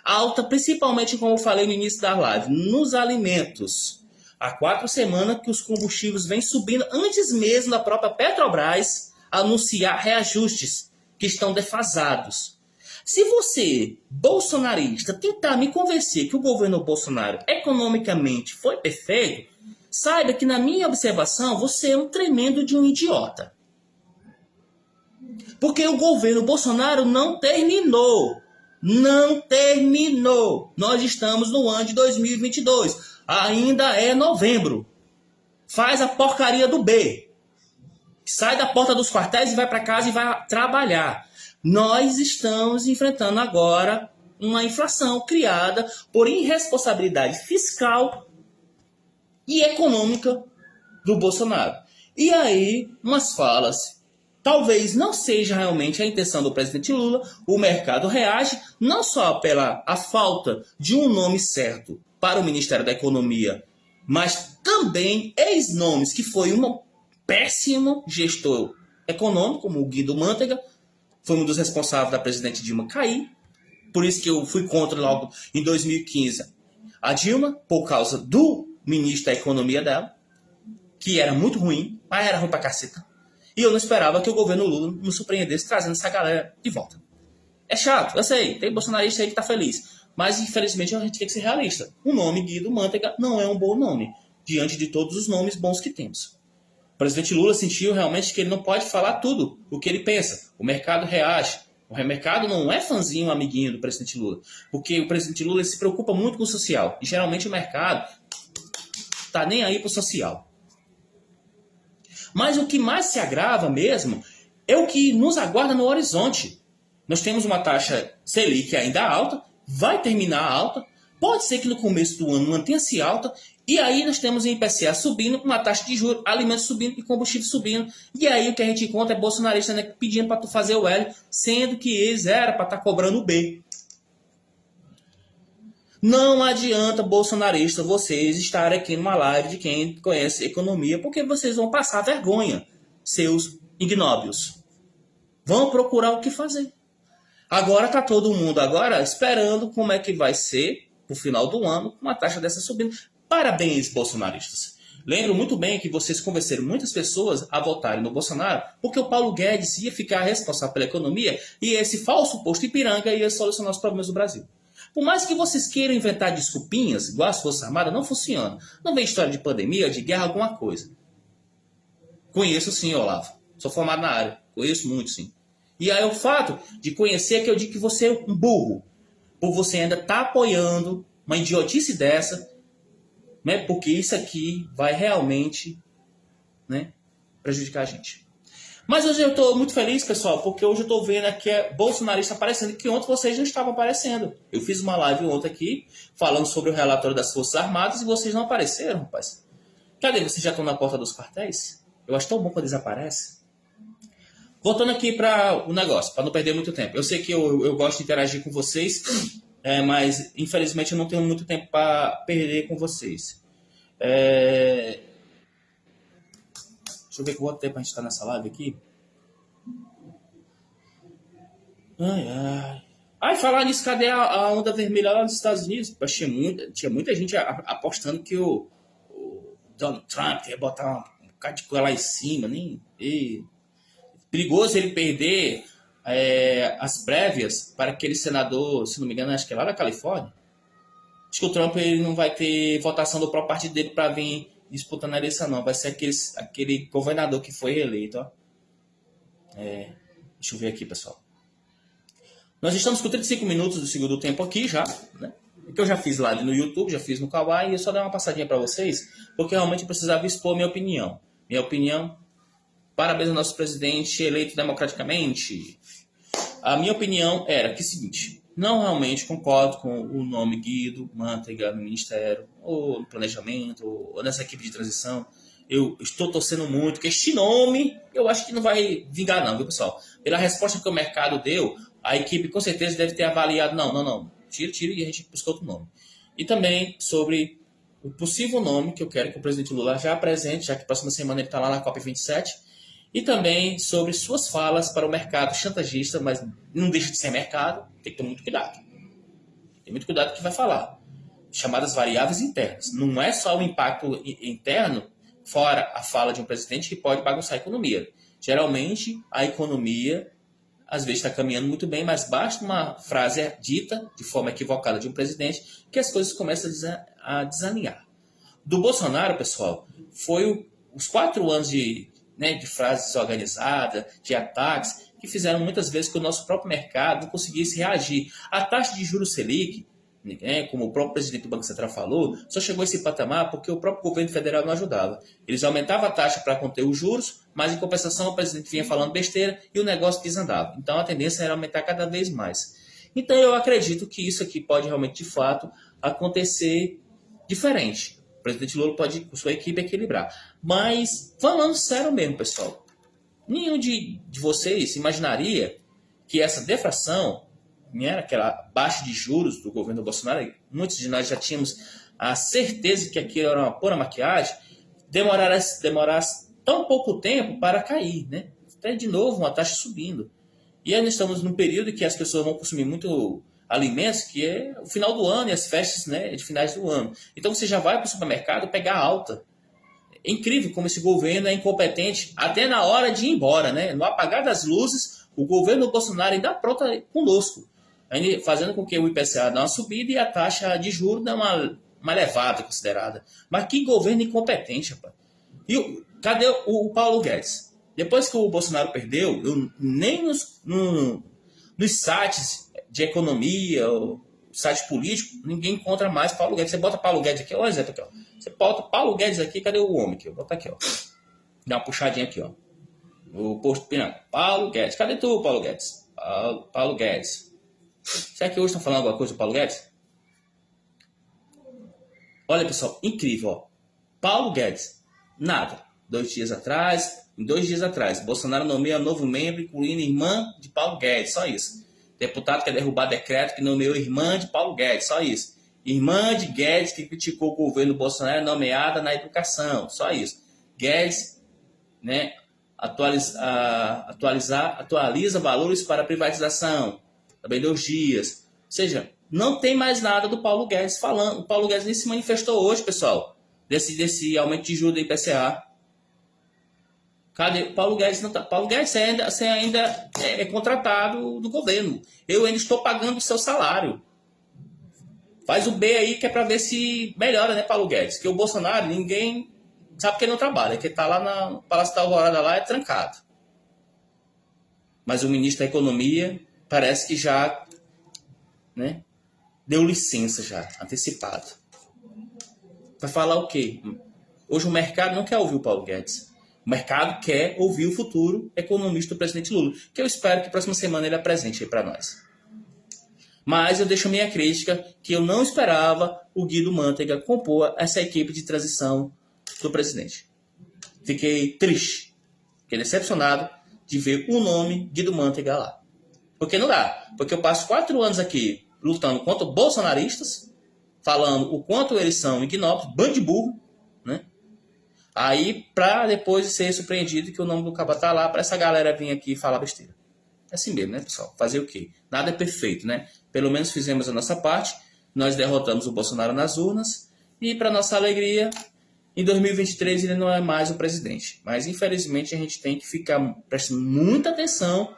S1: Alta principalmente, como eu falei no início da live, nos alimentos. Há 4 semanas que os combustíveis vêm subindo, antes mesmo da própria Petrobras anunciar reajustes que estão defasados. Se você, bolsonarista, tentar me convencer que o governo Bolsonaro economicamente foi perfeito, saiba que, na minha observação, você é um tremendo de um idiota. Porque o governo Bolsonaro não terminou. Não terminou. Nós estamos no ano de 2022. Ainda é novembro. Faz a porcaria do B. Sai da porta dos quartéis e vai para casa e vai trabalhar. Nós estamos enfrentando agora uma inflação criada por irresponsabilidade fiscal e econômica do Bolsonaro. E aí, umas falas, talvez não seja realmente a intenção do presidente Lula, o mercado reage não só pela a falta de um nome certo para o Ministério da Economia, mas também ex-nomes que foi um péssimo gestor econômico, como o Guido Mantega, foi um dos responsáveis da presidente Dilma cair, por isso que eu fui contra logo em 2015 a Dilma, por causa do ministro da Economia dela, que era muito ruim, mas era ruim pra caceta. E eu não esperava que o governo Lula nos surpreendesse trazendo essa galera de volta. É chato, eu sei, tem bolsonarista aí que tá feliz. Mas, infelizmente, a gente tem que ser realista. O nome Guido Mantega não é um bom nome, diante de todos os nomes bons que temos. O presidente Lula sentiu realmente que ele não pode falar tudo o que ele pensa. O mercado reage. O mercado não é fãzinho, amiguinho do presidente Lula. Porque o presidente Lula se preocupa muito com o social. E geralmente o mercado tá nem aí pro social. Mas o que mais se agrava mesmo é o que nos aguarda no horizonte. Nós temos uma taxa Selic ainda alta, vai terminar alta, pode ser que no começo do ano mantenha-se alta, e aí nós temos o IPCA subindo, uma taxa de juros, alimentos subindo e combustível subindo. E aí o que a gente encontra é bolsonarista, né, pedindo para tu fazer o L, sendo que eles era para estar cobrando o B. Não adianta, bolsonarista, vocês estarem aqui numa live de quem conhece economia, porque vocês vão passar vergonha, seus ignóbios. Vão procurar o que fazer. Agora tá todo mundo agora esperando como é que vai ser no final do ano com uma taxa dessa subindo. Parabéns, bolsonaristas. Lembro muito bem que vocês convenceram muitas pessoas a votarem no Bolsonaro porque o Paulo Guedes ia ficar responsável pela economia e esse falso posto Ipiranga ia solucionar os problemas do Brasil. Por mais que vocês queiram inventar desculpinhas, igual as Forças Armadas, não funciona. Não vem história de pandemia, de guerra, alguma coisa. Conheço sim, Olavo. Sou formado na área. Conheço muito, sim. E aí o fato de conhecer é que eu digo que você é um burro. Por você ainda estar apoiando uma idiotice dessa, né? Porque isso aqui vai realmente, né, prejudicar a gente. Mas hoje eu estou muito feliz, pessoal, porque hoje eu estou vendo aqui bolsonarista aparecendo, que ontem vocês não estavam aparecendo. Eu fiz uma live ontem aqui, falando sobre o relatório das Forças Armadas, e vocês não apareceram, rapaz. Cadê? Vocês já estão na porta dos quartéis? Eu acho tão bom quando eles aparecem. Voltando aqui para o negócio, para não perder muito tempo. Eu sei que eu gosto de interagir com vocês, mas infelizmente eu não tenho muito tempo para perder com vocês. Deixa eu ver quanto tempo a gente está nessa live aqui. Ai, falar nisso, cadê a onda vermelha lá nos Estados Unidos? Tinha muita gente apostando que o Donald Trump ia botar um bocado de coisa lá em cima. Perigoso ele perder as prévias para aquele senador, se não me engano, acho que é lá da Califórnia. Acho que o Trump ele não vai ter votação do próprio partido dele para vir disputando a eleição, não. Vai ser aquele governador que foi eleito. Ó. Deixa eu ver aqui, pessoal. Nós estamos com 35 minutos do segundo tempo aqui já, né? Que eu já fiz lá no YouTube, já fiz no Kawaii, e eu só dar uma passadinha para vocês, porque realmente eu precisava expor minha opinião. Minha opinião, parabéns ao nosso presidente eleito democraticamente. A minha opinião era que é o seguinte, não realmente concordo com o nome Guido Mantega no Ministério, ou no planejamento, ou nessa equipe de transição. Eu estou torcendo muito, que este nome eu acho que não vai vingar não, viu pessoal? Pela resposta que o mercado deu, a equipe com certeza deve ter avaliado, não, tira e a gente busca outro nome. E também sobre o possível nome que eu quero que o presidente Lula já apresente, já que próxima semana ele está lá na COP27, e também sobre suas falas para o mercado chantagista, mas não deixa de ser mercado, tem que ter muito cuidado. Tem muito cuidado com o que vai falar. Chamadas variáveis internas. Não é só o impacto interno, fora a fala de um presidente, que pode bagunçar a economia. Geralmente, a economia, às vezes, está caminhando muito bem, mas basta uma frase dita de forma equivocada de um presidente que as coisas começam a desalinhar. Do Bolsonaro, pessoal, foi os 4 anos de frase desorganizada, de ataques, que fizeram muitas vezes que o nosso próprio mercado não conseguisse reagir. A taxa de juros Selic, como o próprio presidente do Banco Central falou, só chegou a esse patamar porque o próprio governo federal não ajudava. Eles aumentavam a taxa para conter os juros, mas em compensação o presidente vinha falando besteira e o negócio desandava. Então a tendência era aumentar cada vez mais. Então eu acredito que isso aqui pode realmente, de fato, acontecer diferente. O presidente Lula pode, com sua equipe, equilibrar. Mas, falando sério mesmo, pessoal, nenhum de vocês imaginaria que essa deflação, aquela baixa de juros do governo Bolsonaro, muitos de nós já tínhamos a certeza que aquilo era uma pura maquiagem, demorasse tão pouco tempo para cair, né? Até de novo uma taxa subindo. E aí nós estamos num período em que as pessoas vão consumir muito alimentos, que é o final do ano e as festas, né, de finais do ano. Então você já vai para o supermercado pegar alta. É incrível como esse governo é incompetente até na hora de ir embora, né? No apagar das luzes, o governo Bolsonaro ainda apronta conosco, fazendo com que o IPCA dê uma subida e a taxa de juros dê uma elevada considerada. Mas que governo incompetente, rapaz. E cadê o Paulo Guedes? Depois que o Bolsonaro perdeu, nem nos sites de economia, ou site político, ninguém encontra mais Paulo Guedes. Você bota Paulo Guedes aqui, olha o exemplo aqui, ó. Você bota Paulo Guedes aqui, cadê o homem aqui? Bota aqui, ó. Dá uma puxadinha aqui, ó. O posto Pinhão. Paulo Guedes. Cadê tu, Paulo Guedes? Paulo Guedes. Será que hoje estão falando alguma coisa do Paulo Guedes? Olha, pessoal, incrível, ó. Paulo Guedes. Nada. Em 2 dias atrás, Bolsonaro nomeia novo membro, incluindo irmã de Paulo Guedes. Só isso. Deputado quer derrubar decreto que nomeou irmã de Paulo Guedes, só isso. Irmã de Guedes que criticou o governo Bolsonaro nomeada na educação, só isso. Guedes, né, atualiza valores para privatização, também 2 dias. Ou seja, não tem mais nada do Paulo Guedes falando. O Paulo Guedes nem se manifestou hoje, pessoal, desse aumento de juros do IPCA. Cadê? Paulo Guedes não tá. Paulo Guedes ainda é contratado do governo. Eu ainda estou pagando o seu salário. Faz o B aí que é para ver se melhora, né, Paulo Guedes? Que o Bolsonaro, ninguém sabe que ele não trabalha, que ele está lá no Palácio da Alvorada, lá é trancado. Mas o ministro da Economia parece que já, né, deu licença já, antecipado. Vai falar o quê? Hoje o mercado não quer ouvir o Paulo Guedes. O mercado quer ouvir o futuro economista do presidente Lula, que eu espero que próxima semana ele apresente aí para nós. Mas eu deixo minha crítica que eu não esperava o Guido Mantega compor essa equipe de transição do presidente. Fiquei triste, fiquei decepcionado de ver o nome Guido Mantega lá. Porque não dá. Porque eu passo 4 anos aqui lutando contra bolsonaristas, falando o quanto eles são ignóbios, bando de burro, né? Aí, para depois ser surpreendido que o nome do cabo tá lá, para essa galera vir aqui e falar besteira. É assim mesmo, né, pessoal? Fazer o quê? Nada é perfeito, né? Pelo menos fizemos a nossa parte, nós derrotamos o Bolsonaro nas urnas, e para nossa alegria, em 2023 ele não é mais o presidente. Mas, infelizmente, a gente tem que ficar prestando muita atenção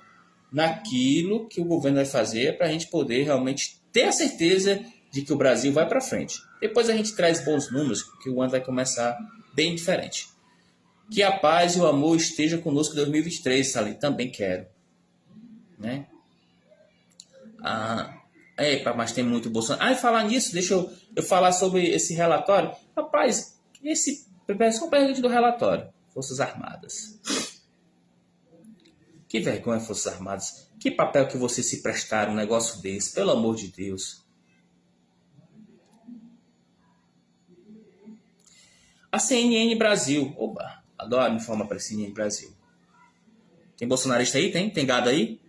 S1: naquilo que o governo vai fazer para a gente poder realmente ter a certeza de que o Brasil vai para frente. Depois a gente traz bons números, porque o ano vai começar bem diferente. Que a paz e o amor esteja conosco em 2023, Sali. Também quero. Né? Mas tem muito Bolsonaro. E falar nisso, deixa eu falar sobre esse relatório. Rapaz, só pergunta do relatório. Forças Armadas. Que vergonha, Forças Armadas. Que papel que vocês se prestaram um negócio desse, pelo amor de Deus. A CNN Brasil. Oba, adoro me informar para a CNN Brasil. Tem bolsonarista aí? Tem gado aí?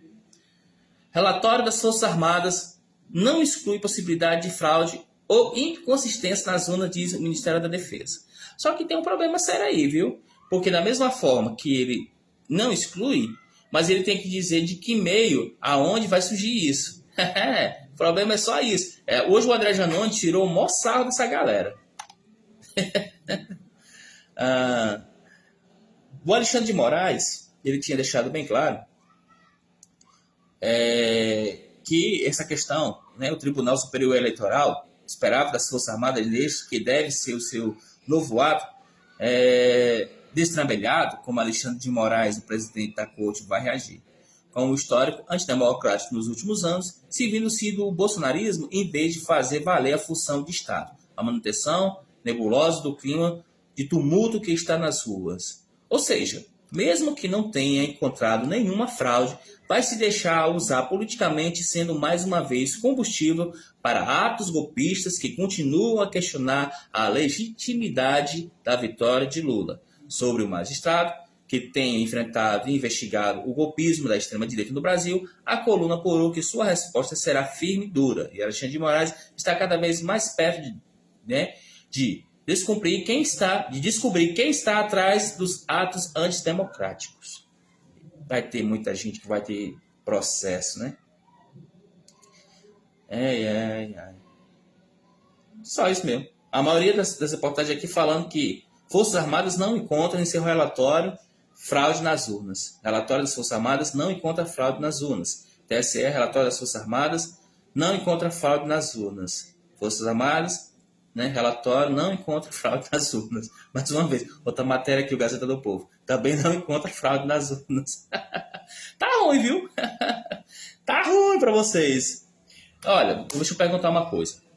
S1: Relatório das Forças Armadas não exclui possibilidade de fraude ou inconsistência na zona, diz o Ministério da Defesa. Só que tem um problema sério aí, viu? Porque da mesma forma que ele não exclui, mas ele tem que dizer de que meio, aonde vai surgir isso. O problema é só isso. Hoje o André Janones tirou o maior sarro dessa galera. O Alexandre de Moraes, ele tinha deixado bem claro que essa questão, né, o Tribunal Superior Eleitoral esperava das Forças Armadas que deve ser o seu novo ato, destrambelhado, como Alexandre de Moraes, o presidente da Corte, vai reagir. Com o histórico antidemocrático nos últimos anos, seguindo sido o bolsonarismo, em vez de fazer valer a função de Estado, a manutenção nebulosa do clima de tumulto que está nas ruas. Ou seja, mesmo que não tenha encontrado nenhuma fraude, vai se deixar usar politicamente, sendo mais uma vez combustível para atos golpistas que continuam a questionar a legitimidade da vitória de Lula. Sobre o magistrado, que tem enfrentado e investigado o golpismo da extrema-direita no Brasil, a coluna apurou que sua resposta será firme e dura. E Alexandre de Moraes está cada vez mais perto de descobrir quem está atrás dos atos antidemocráticos. Vai ter muita gente que vai ter processo, né? Só isso mesmo. A maioria das reportagens aqui falando que Forças Armadas não encontram em seu relatório fraude nas urnas. Relatório das Forças Armadas não encontra fraude nas urnas. TSE, relatório das Forças Armadas, não encontra fraude nas urnas. Forças Armadas, né, relatório não encontra fraude nas urnas. Mais uma vez, outra matéria aqui, o Gazeta do Povo, também não encontra fraude nas urnas. Tá ruim, viu? Tá ruim para vocês. Olha, deixa eu perguntar uma coisa.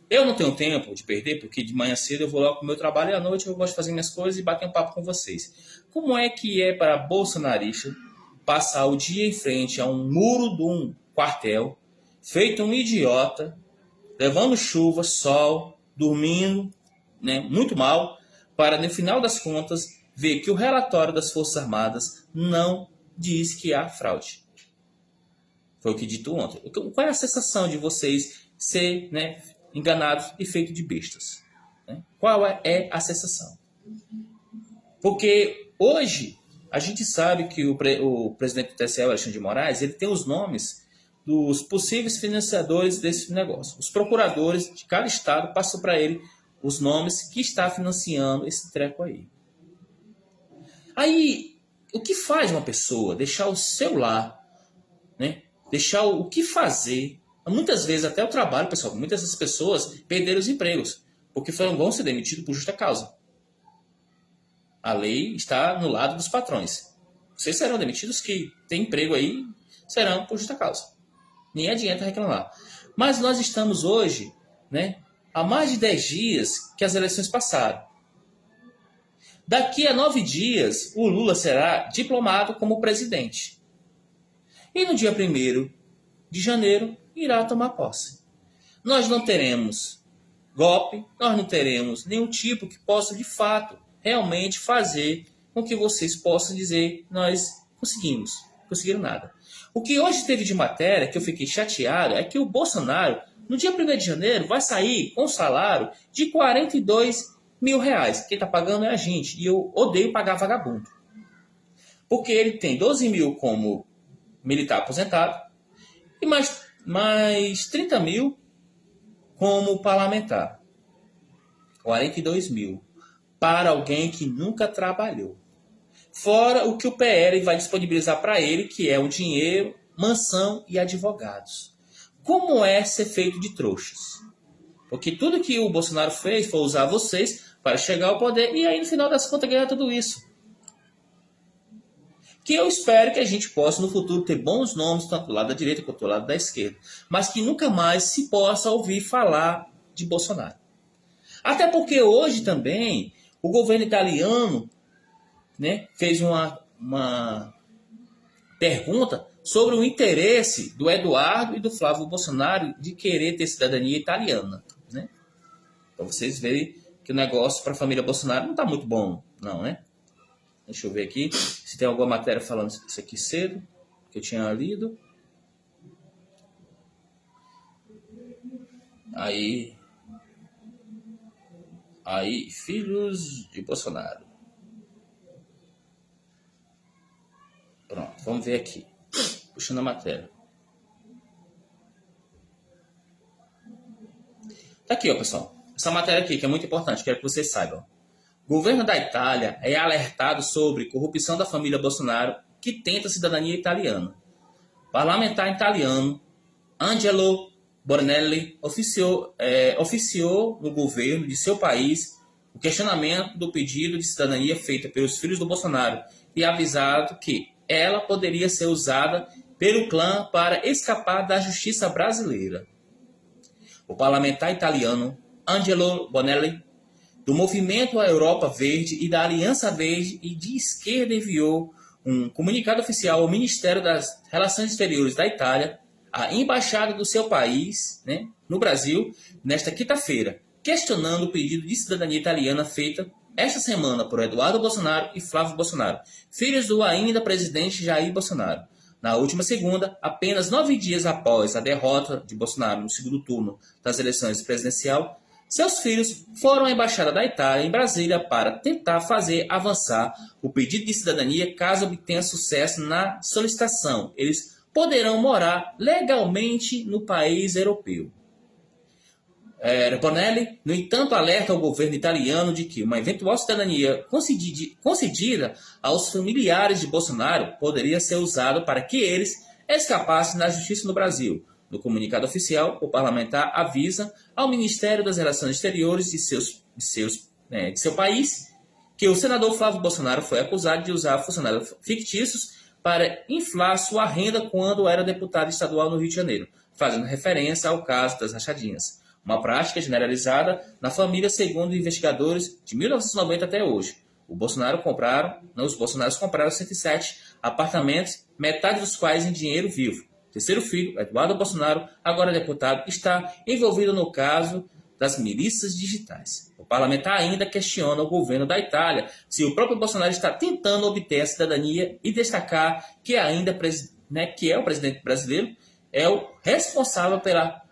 S1: Eu não tenho tempo de perder, porque de manhã cedo eu vou logo para o meu trabalho e à noite eu gosto de fazer minhas coisas e bater um papo com vocês. Como é que é para bolsonarista passar o dia em frente a um muro de um quartel, feito um idiota, levando chuva, sol, dormindo, né, muito mal, para no final das contas ver que o relatório das Forças Armadas não diz que há fraude? Foi o que dito ontem. Qual é a sensação de vocês ser, né, enganados e feitos de bestas? Né? Qual é a sensação? Porque hoje a gente sabe que o presidente do TSE, Alexandre de Moraes, ele tem os nomes dos possíveis financiadores desse negócio. Os procuradores de cada estado passam para ele os nomes que está financiando esse treco aí. Aí, o que faz uma pessoa deixar o seu lar, né? Deixar o que fazer? Muitas vezes até o trabalho, pessoal. Muitas dessas pessoas perderam os empregos porque vão ser demitidos por justa causa. A lei está no lado dos patrões. Vocês serão demitidos que têm emprego aí, serão por justa causa. Nem adianta reclamar. Mas nós estamos hoje, né, há mais de 10 dias que as eleições passaram. Daqui a 9 dias, o Lula será diplomado como presidente. E no dia 1º de janeiro, irá tomar posse. Nós não teremos golpe, nós não teremos nenhum tipo que possa, de fato, realmente fazer com que vocês possam dizer nós conseguiram nada. O que hoje teve de matéria, que eu fiquei chateado, é que o Bolsonaro, no dia 1º de janeiro, vai sair com um salário de R$42 mil. Quem está pagando é a gente, e eu odeio pagar vagabundo. Porque ele tem 12 mil como militar aposentado e mais 30 mil como parlamentar. 42 mil. Para alguém que nunca trabalhou. Fora o que o PL vai disponibilizar para ele, que é o dinheiro, mansão e advogados. Como é ser feito de trouxas? Porque tudo que o Bolsonaro fez foi usar vocês para chegar ao poder e aí no final das contas ganhar tudo isso. Que eu espero que a gente possa no futuro ter bons nomes, tanto do lado da direita quanto do lado da esquerda, mas que nunca mais se possa ouvir falar de Bolsonaro. Até porque hoje também o governo italiano, né, fez uma pergunta sobre o interesse do Eduardo e do Flávio Bolsonaro de querer ter cidadania italiana, né? Então vocês verem que o negócio para a família Bolsonaro não está muito bom, não, né? Deixa eu ver aqui se tem alguma matéria falando isso aqui cedo, que eu tinha lido. Aí, filhos de Bolsonaro. Pronto, vamos ver aqui. Puxando a matéria. Tá aqui, ó, pessoal. Essa matéria aqui, que é muito importante, quero que vocês saibam. O governo da Itália é alertado sobre corrupção da família Bolsonaro que tenta cidadania italiana. Parlamentar italiano Angelo Bornelli oficiou no governo de seu país o questionamento do pedido de cidadania feita pelos filhos do Bolsonaro e avisado que ela poderia ser usada pelo clã para escapar da justiça brasileira. O parlamentar italiano Angelo Bornelli, do Movimento à Europa Verde e da Aliança Verde e de Esquerda, enviou um comunicado oficial ao Ministério das Relações Exteriores da Itália, à embaixada do seu país, né, no Brasil, nesta quinta-feira, questionando o pedido de cidadania italiana feita esta semana por Eduardo Bolsonaro e Flávio Bolsonaro, filhos do ainda presidente Jair Bolsonaro. Na última segunda, apenas 9 dias após a derrota de Bolsonaro no segundo turno das eleições presidenciais, seus filhos foram à Embaixada da Itália em Brasília para tentar fazer avançar o pedido de cidadania caso obtenha sucesso na solicitação. Eles poderão morar legalmente no país europeu. Bonelli, no entanto, alerta ao governo italiano de que uma eventual cidadania concedida aos familiares de Bolsonaro poderia ser usada para que eles escapassem da justiça no Brasil. No comunicado oficial, o parlamentar avisa ao Ministério das Relações Exteriores de seu país que o senador Flávio Bolsonaro foi acusado de usar funcionários fictícios para inflar sua renda quando era deputado estadual no Rio de Janeiro, fazendo referência ao caso das rachadinhas. Uma prática generalizada na família, segundo investigadores, de 1990 até hoje. Os Bolsonaros compraram 107 apartamentos, metade dos quais em dinheiro vivo. O terceiro filho, Eduardo Bolsonaro, agora deputado, está envolvido no caso das milícias digitais. O parlamentar ainda questiona o governo da Itália se o próprio Bolsonaro está tentando obter a cidadania e destacar que que é o presidente brasileiro, é o responsável pela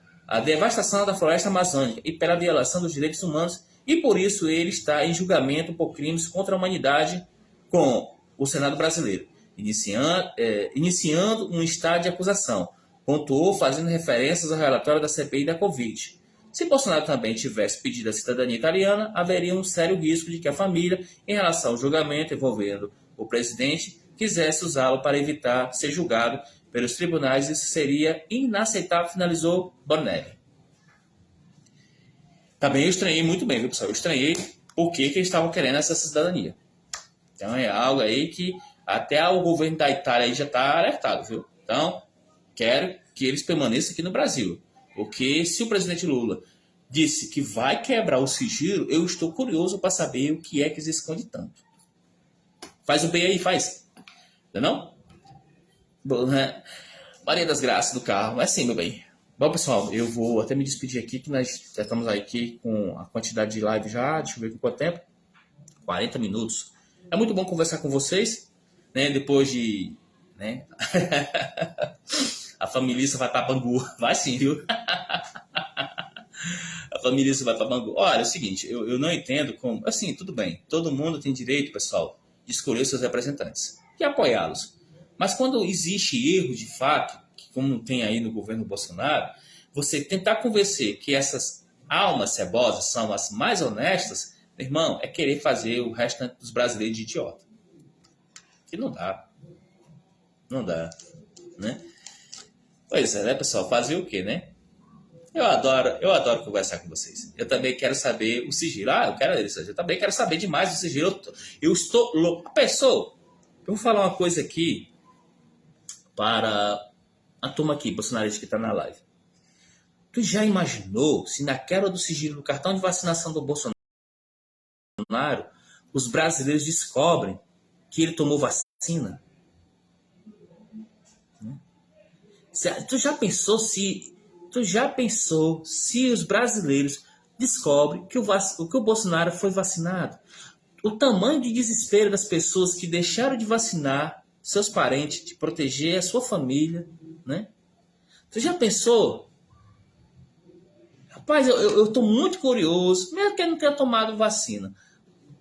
S1: devastação da floresta amazônica e pela violação dos direitos humanos, e por isso ele está em julgamento por crimes contra a humanidade com o Senado brasileiro, iniciando um estado de acusação, pontuou fazendo referências ao relatório da CPI da Covid. Se Bolsonaro também tivesse pedido a cidadania italiana, haveria um sério risco de que a família, em relação ao julgamento envolvendo o presidente, quisesse usá-lo para evitar ser julgado pelos tribunais. Isso seria inaceitável, finalizou Bonelli. Também eu estranhei muito bem, viu, pessoal? Eu estranhei por que eles estavam querendo essa cidadania. Então é algo aí que até o governo da Itália aí já está alertado, viu? Então, quero que eles permaneçam aqui no Brasil. Porque se o presidente Lula disse que vai quebrar o sigilo, eu estou curioso para saber o que é que eles escondem tanto. Faz o bem aí, faz. Não? Bom, né? Maria das Graças do carro. É sim, meu bem. Bom, pessoal, eu vou até me despedir aqui, que nós já estamos aqui com a quantidade de live já. Deixa eu ver com quanto tempo. 40 minutos. É muito bom conversar com vocês, né? Depois de... né? A família vai para Bangu. Vai sim, viu? A família vai para Bangu. Olha, é o seguinte, eu não entendo como... Assim, tudo bem. Todo mundo tem direito, pessoal, de escolher seus representantes e apoiá-los. Mas quando existe erro de fato, como tem aí no governo Bolsonaro, você tentar convencer que essas almas cebosas são as mais honestas, meu irmão, é querer fazer o restante dos brasileiros de idiota. Que não dá. Não dá. Né? Pois é, né, pessoal? Fazer o quê, né? Eu adoro conversar com vocês. Eu também quero saber o sigilo. Eu quero isso. Eu também quero saber demais do sigilo. Eu estou louco. Pessoal, eu vou falar uma coisa aqui para a turma aqui, bolsonarista que está na live. Tu já imaginou se na quebra do sigilo do cartão de vacinação do Bolsonaro, os brasileiros descobrem que ele tomou vacina? Tu já pensou se os brasileiros descobrem que o Bolsonaro foi vacinado? O tamanho de desespero das pessoas que deixaram de vacinar seus parentes, de proteger a sua família, né? Tu já pensou? Rapaz, eu estou muito curioso, mesmo que ele não tenha tomado vacina.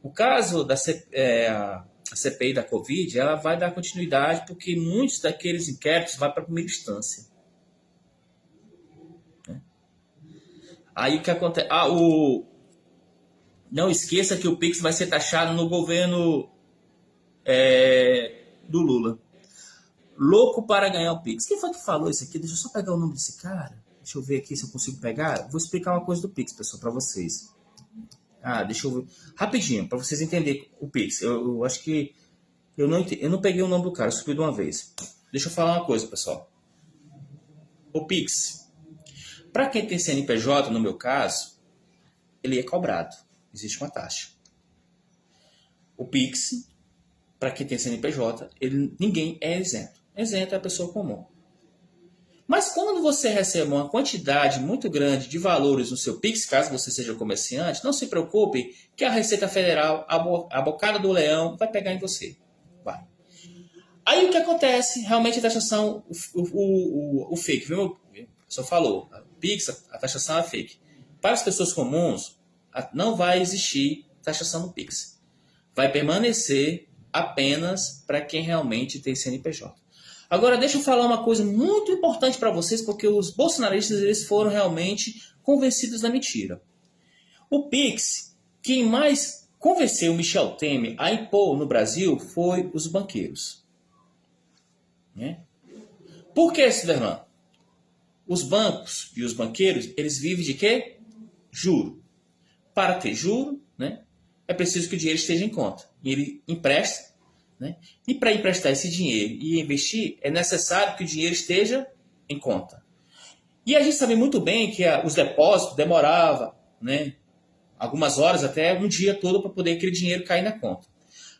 S1: O caso da a CPI da Covid, ela vai dar continuidade porque muitos daqueles inquéritos vão para a primeira instância. Aí o que acontece? Não esqueça que o Pix vai ser taxado no governo do Lula. Louco para ganhar o Pix. Quem foi que falou isso aqui? Deixa eu só pegar o nome desse cara. Deixa eu ver aqui se eu consigo pegar. Vou explicar uma coisa do Pix, pessoal, para vocês. Deixa eu ver. Rapidinho, para vocês entenderem o Pix. Eu acho que eu não peguei o nome do cara, eu subi de uma vez. Deixa eu falar uma coisa, pessoal. O Pix, para quem tem CNPJ, no meu caso, ele é cobrado. Existe uma taxa. O Pix, para quem tem CNPJ, ninguém é isento. Isento é a pessoa comum. Mas quando você recebe uma quantidade muito grande de valores no seu Pix, caso você seja comerciante, não se preocupe que a Receita Federal, a bocada do leão, vai pegar em você. Vai. Aí o que acontece? Realmente a taxação, o fake, viu? O pessoal falou, a Pix, a taxação é fake. Para as pessoas comuns, não vai existir taxação no Pix. Vai permanecer apenas para quem realmente tem CNPJ. Agora, deixa eu falar uma coisa muito importante para vocês, porque os bolsonaristas eles foram realmente convencidos da mentira. O Pix, quem mais convenceu o Michel Temer a impor no Brasil foi os banqueiros. Né? Por que, Ciderlan? Os bancos e os banqueiros, eles vivem de quê? Juro. Para ter juro, né, é preciso que o dinheiro esteja em conta. E ele empresta. Né? E para emprestar esse dinheiro e investir, é necessário que o dinheiro esteja em conta. E a gente sabe muito bem que os depósitos demoravam, né, algumas horas, até um dia todo, para poder aquele dinheiro cair na conta.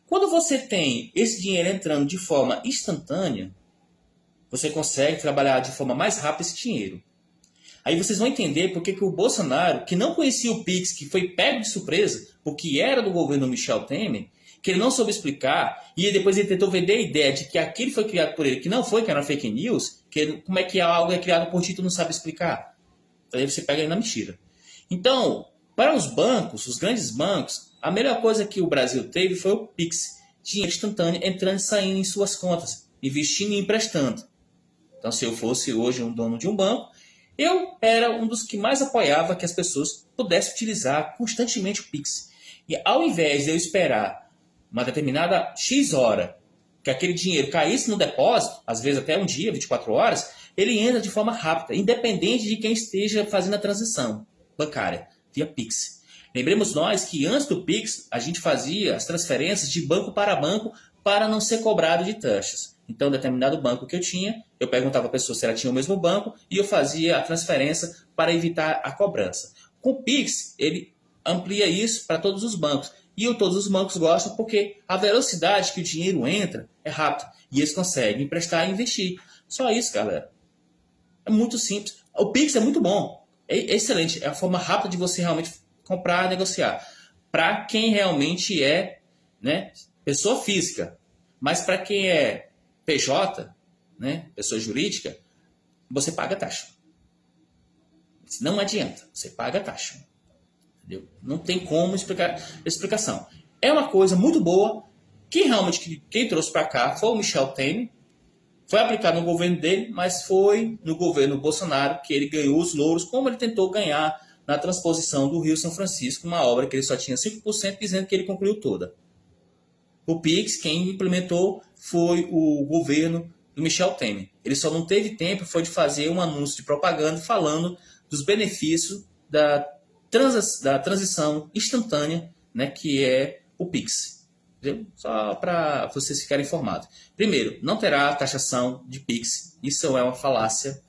S1: Quando você tem esse dinheiro entrando de forma instantânea, você consegue trabalhar de forma mais rápida esse dinheiro. Aí vocês vão entender por que o Bolsonaro, que não conhecia o Pix, que foi pego de surpresa, porque era do governo Michel Temer, que ele não soube explicar, e depois ele tentou vender a ideia de que aquilo foi criado por ele, que não foi, que era uma fake news, como é que algo é criado por ti, tu não sabe explicar. Aí você pega ele na mentira. Então, para os bancos, os grandes bancos, a melhor coisa que o Brasil teve foi o Pix. Dinheiro instantâneo entrando e saindo em suas contas, investindo e emprestando. Então, se eu fosse hoje um dono de um banco, eu era um dos que mais apoiava que as pessoas pudessem utilizar constantemente o Pix. E ao invés de eu esperar uma determinada X hora que aquele dinheiro caísse no depósito, às vezes até um dia, 24 horas, ele entra de forma rápida, independente de quem esteja fazendo a transição bancária, via Pix. Lembremos nós que antes do Pix, a gente fazia as transferências de banco para não ser cobrado de taxas. Então, determinado banco que eu tinha, eu perguntava à pessoa se ela tinha o mesmo banco e eu fazia a transferência para evitar a cobrança. Com o Pix, ele amplia isso para todos os bancos. E todos os bancos gostam porque a velocidade que o dinheiro entra é rápida. E eles conseguem emprestar e investir. Só isso, galera. É muito simples. O Pix é muito bom. É excelente. É a forma rápida de você realmente comprar e negociar. Para quem realmente é, né, pessoa física. Mas para quem é PJ, né, pessoa jurídica, você paga taxa. Não adianta. Você paga taxa. Entendeu? Não tem como explicação. É uma coisa muito boa que realmente quem trouxe para cá foi o Michel Temer. Foi aplicado no governo dele, mas foi no governo Bolsonaro que ele ganhou os louros, como ele tentou ganhar na transposição do Rio São Francisco, uma obra que ele só tinha 5%, dizendo que ele concluiu toda. O Pix, quem implementou foi o governo do Michel Temer. Ele só não teve tempo foi de fazer um anúncio de propaganda falando dos benefícios da transição instantânea, né, que é o Pix. Entendeu? Só para vocês ficarem informados. Primeiro, não terá taxação de Pix. Isso é uma falácia.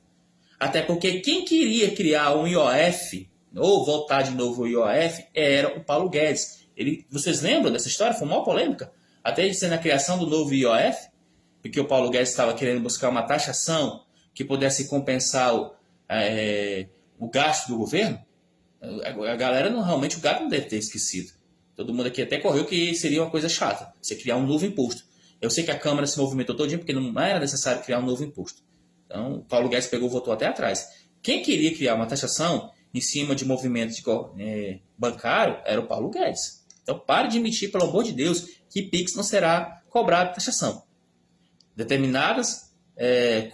S1: Até porque quem queria criar um IOF, ou voltar de novo ao IOF, era o Paulo Guedes. Vocês lembram dessa história? Foi uma polêmica. Até dizendo a criação do novo IOF, porque o Paulo Guedes estava querendo buscar uma taxação que pudesse compensar o gasto do governo. A galera, realmente, o gato não deve ter esquecido. Todo mundo aqui até correu que seria uma coisa chata, você criar um novo imposto. Eu sei que a Câmara se movimentou todinho porque não era necessário criar um novo imposto. Então, o Paulo Guedes votou até atrás. Quem queria criar uma taxação em cima de movimento bancário era o Paulo Guedes. Então, pare de mentir, pelo amor de Deus, que Pix não será cobrado taxação. Determinadas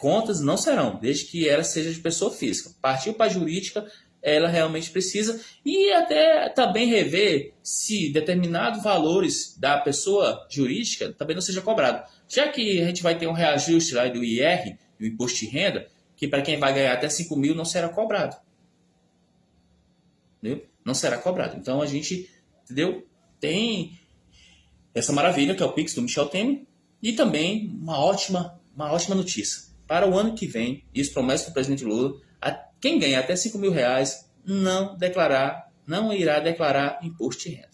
S1: contas não serão, desde que ela seja de pessoa física. Partiu para a jurídica, ela realmente precisa, e até também rever se determinados valores da pessoa jurídica também não seja cobrado. Já que a gente vai ter um reajuste lá do IR, do Imposto de Renda, que para quem vai ganhar até 5 mil não será cobrado. Entendeu? Não será cobrado. Então a gente, entendeu? Tem essa maravilha que é o Pix do Michel Temer, e também uma ótima notícia. Para o ano que vem, isso promessa do presidente Lula, quem ganha até 5 mil reais não irá declarar imposto de renda.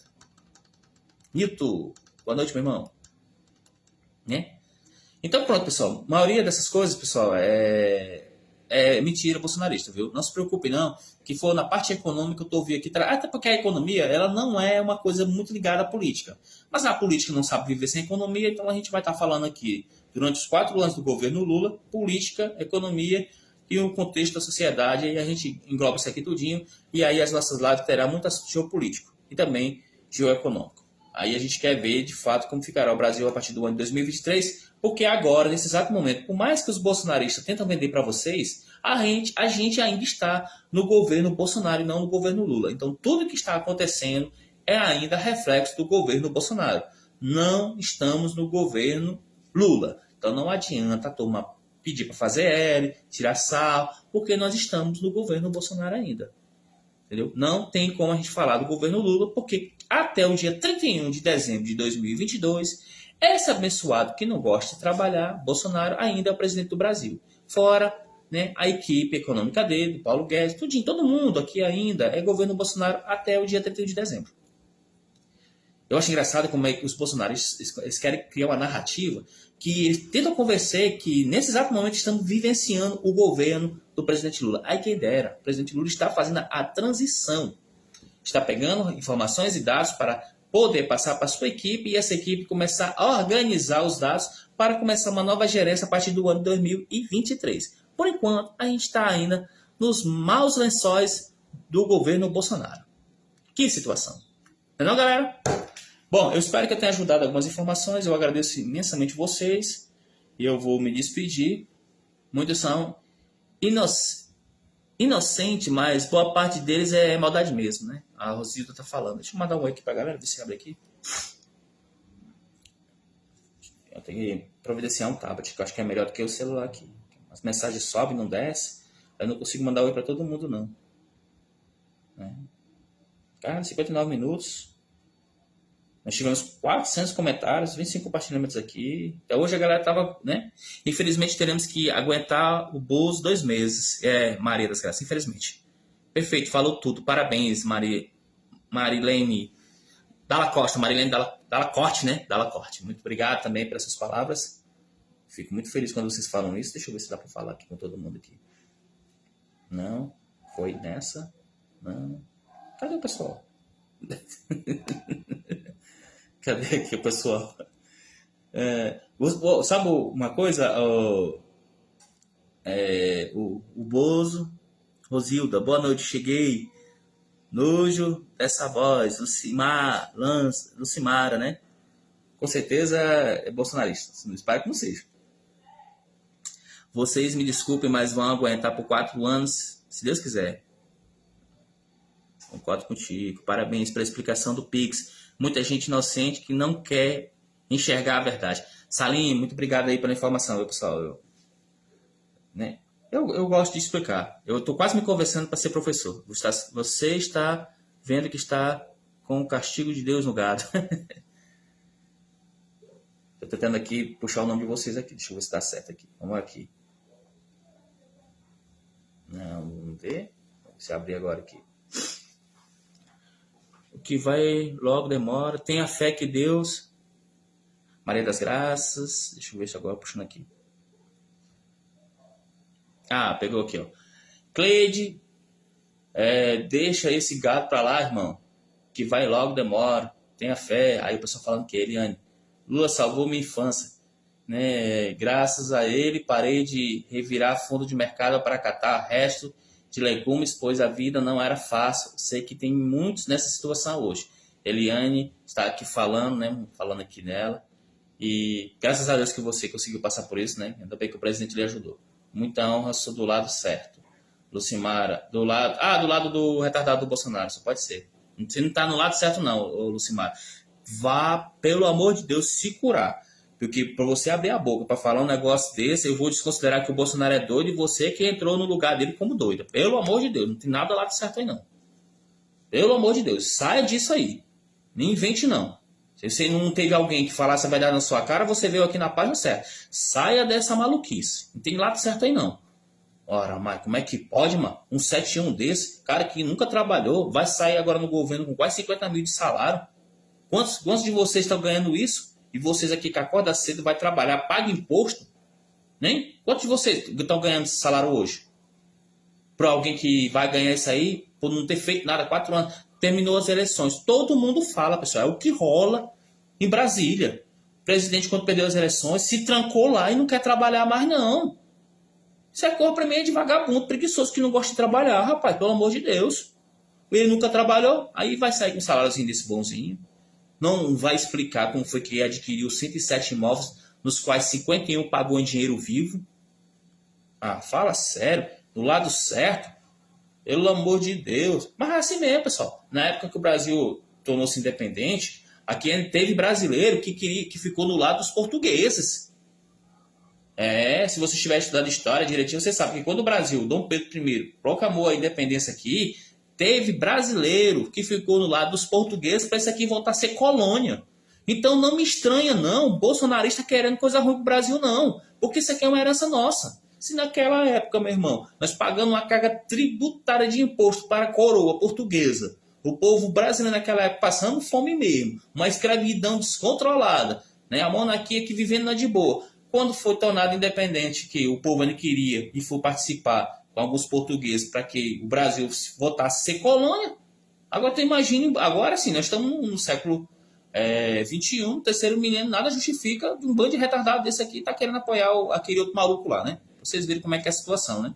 S1: Nito, boa noite, meu irmão. Né? Então, pronto, pessoal. A maioria dessas coisas, pessoal, é mentira bolsonarista, viu? Não se preocupe, não, que for na parte econômica eu estou ouvindo aqui. Até porque a economia, ela não é uma coisa muito ligada à política. Mas a política não sabe viver sem economia, então a gente vai estar falando aqui, durante os 4 anos do governo Lula, política, economia e o contexto da sociedade, e a gente engloba isso aqui tudinho, e aí as nossas lives terão muito assunto geopolítico e também geoeconômico. Aí a gente quer ver, de fato, como ficará o Brasil a partir do ano de 2023, porque agora, nesse exato momento, por mais que os bolsonaristas tentam vender para vocês, a gente ainda está no governo Bolsonaro e não no governo Lula. Então, tudo que está acontecendo é ainda reflexo do governo Bolsonaro. Não estamos no governo Lula. Então, não adianta a turma pedir para fazer L, tirar sal, porque nós estamos no governo Bolsonaro ainda. Entendeu? Não tem como a gente falar do governo Lula, porque até o dia 31 de dezembro de 2022, esse abençoado que não gosta de trabalhar, Bolsonaro, ainda é o presidente do Brasil. Fora, né, a equipe econômica dele, do Paulo Guedes, tudinho, todo mundo aqui ainda é governo Bolsonaro até o dia 31 de dezembro. Eu acho engraçado como é que os bolsonaristas eles querem criar uma narrativa que eles tentam convencer que nesse exato momento estamos vivenciando o governo do presidente Lula. Aí quem dera, o presidente Lula está fazendo a transição. Está pegando informações e dados para poder passar para a sua equipe e essa equipe começar a organizar os dados para começar uma nova gerência a partir do ano 2023. Por enquanto, a gente está ainda nos maus lençóis do governo Bolsonaro. Que situação. Não é não, galera? Bom, eu espero que eu tenha ajudado algumas informações. Eu agradeço imensamente vocês. E eu vou me despedir. Muitos são inocentes, mas boa parte deles é maldade mesmo, né? A Rosilda tá falando. Deixa eu mandar um oi aqui pra galera, ver se abre aqui. Eu tenho que providenciar um tablet, que eu acho que é melhor do que o celular aqui. As mensagens sobem, não descem. Eu não consigo mandar oi pra todo mundo, não. Cara, 59 minutos. Nós tivemos 400 comentários, 25 compartilhamentos aqui. Até hoje a galera tava, né? Infelizmente teremos que aguentar o Bozo 2 meses. Maria das Graças, infelizmente. Perfeito, falou tudo. Parabéns, Marilene Dalla Costa. Marilene Dalla Corte, né? Dalla Corte. Muito obrigado também por essas palavras. Fico muito feliz quando vocês falam isso. Deixa eu ver se dá para falar aqui com todo mundo aqui. Não. Foi nessa. Não. Cadê o pessoal? Cadê aqui o pessoal? Sabe uma coisa? O Bozo, Rosilda, boa noite, cheguei. Nojo dessa voz, Lucimara, né? Com certeza é bolsonarista. Espero que não seja. Vocês me desculpem, mas vão aguentar por 4 anos, se Deus quiser. Concordo contigo. Parabéns pela explicação do Pix. Muita gente inocente que não quer enxergar a verdade. Salim, muito obrigado aí pela informação, pessoal. Eu gosto de explicar. Eu estou quase me conversando para ser professor. Você está vendo que está com o castigo de Deus no gado. Estou tentando aqui puxar o nome de vocês aqui. Deixa eu ver se está certo aqui. Vamos aqui. Não, vamos ver. Se abrir agora aqui. O que vai logo demora. Tenha fé que Deus... Maria das Graças. Deixa eu ver se agora puxando aqui. Ah, pegou aqui, ó. Cleide, deixa esse gato pra lá, irmão. Que vai logo demora. Tenha fé. Aí o pessoal falando que Eliane. Lula salvou minha infância. Né? Graças a ele parei de revirar fundo de mercado para catar resto de legumes, pois a vida não era fácil. Sei que tem muitos nessa situação hoje. Eliane está aqui falando, né? Falando aqui nela. E graças a Deus que você conseguiu passar por isso, né? Ainda bem que o presidente lhe ajudou. Muita honra, sou do lado certo. Lucimara, do lado do retardado do Bolsonaro, só pode ser. Você não está no lado certo não, Lucimara. Vá, pelo amor de Deus, se curar. Porque para você abrir a boca para falar um negócio desse, eu vou desconsiderar que o Bolsonaro é doido e você que entrou no lugar dele como doido. Pelo amor de Deus, não tem nada lá de certo aí não. Pelo amor de Deus, saia disso aí. Nem invente não. Se você não teve alguém que falasse a verdade na sua cara, você veio aqui na página certa. Saia dessa maluquice. Não tem lado certo aí não. Ora, mas como é que pode, mano? Um 71 desse, cara que nunca trabalhou, vai sair agora no governo com quase 50 mil de salário. Quantos de vocês estão ganhando isso? E vocês aqui que acorda cedo, vai trabalhar, paga imposto? Nem? Quantos de vocês estão ganhando esse salário hoje? Para alguém que vai ganhar isso aí, por não ter feito nada, 4 anos, terminou as eleições. Todo mundo fala, pessoal, é o que rola em Brasília. O presidente, quando perdeu as eleições, se trancou lá e não quer trabalhar mais, não. Isso é cor pra mim de vagabundo, preguiçoso, que não gosta de trabalhar, rapaz, pelo amor de Deus. Ele nunca trabalhou, aí vai sair com um saláriozinho desse bonzinho. Não vai explicar como foi que ele adquiriu 107 imóveis, nos quais 51 pagou em dinheiro vivo. Ah, fala sério, do lado certo, pelo amor de Deus. Mas é assim mesmo, pessoal. Na época que o Brasil tornou-se independente, aqui teve brasileiro que ficou do lado dos portugueses. Se você estiver estudando história direitinho, você sabe que quando o Brasil, Dom Pedro I, proclamou a independência aqui, teve brasileiro que ficou no lado dos portugueses para isso aqui voltar a ser colônia. Então não me estranha, não, bolsonarista querendo coisa ruim pro Brasil, não. Porque isso aqui é uma herança nossa. Se naquela época, meu irmão, nós pagamos uma carga tributária de imposto para a coroa portuguesa, o povo brasileiro naquela época passando fome mesmo, uma escravidão descontrolada, né? A monarquia que vivendo na de boa. Quando foi tornado independente, que o povo ainda queria e foi participar com alguns portugueses para que o Brasil voltasse a ser colônia. Agora tu imagine, agora sim, nós estamos no século XXI, terceiro milênio, nada justifica um bando de retardado desse aqui tá querendo apoiar aquele outro maluco lá, né? Vocês viram como é que é a situação, né?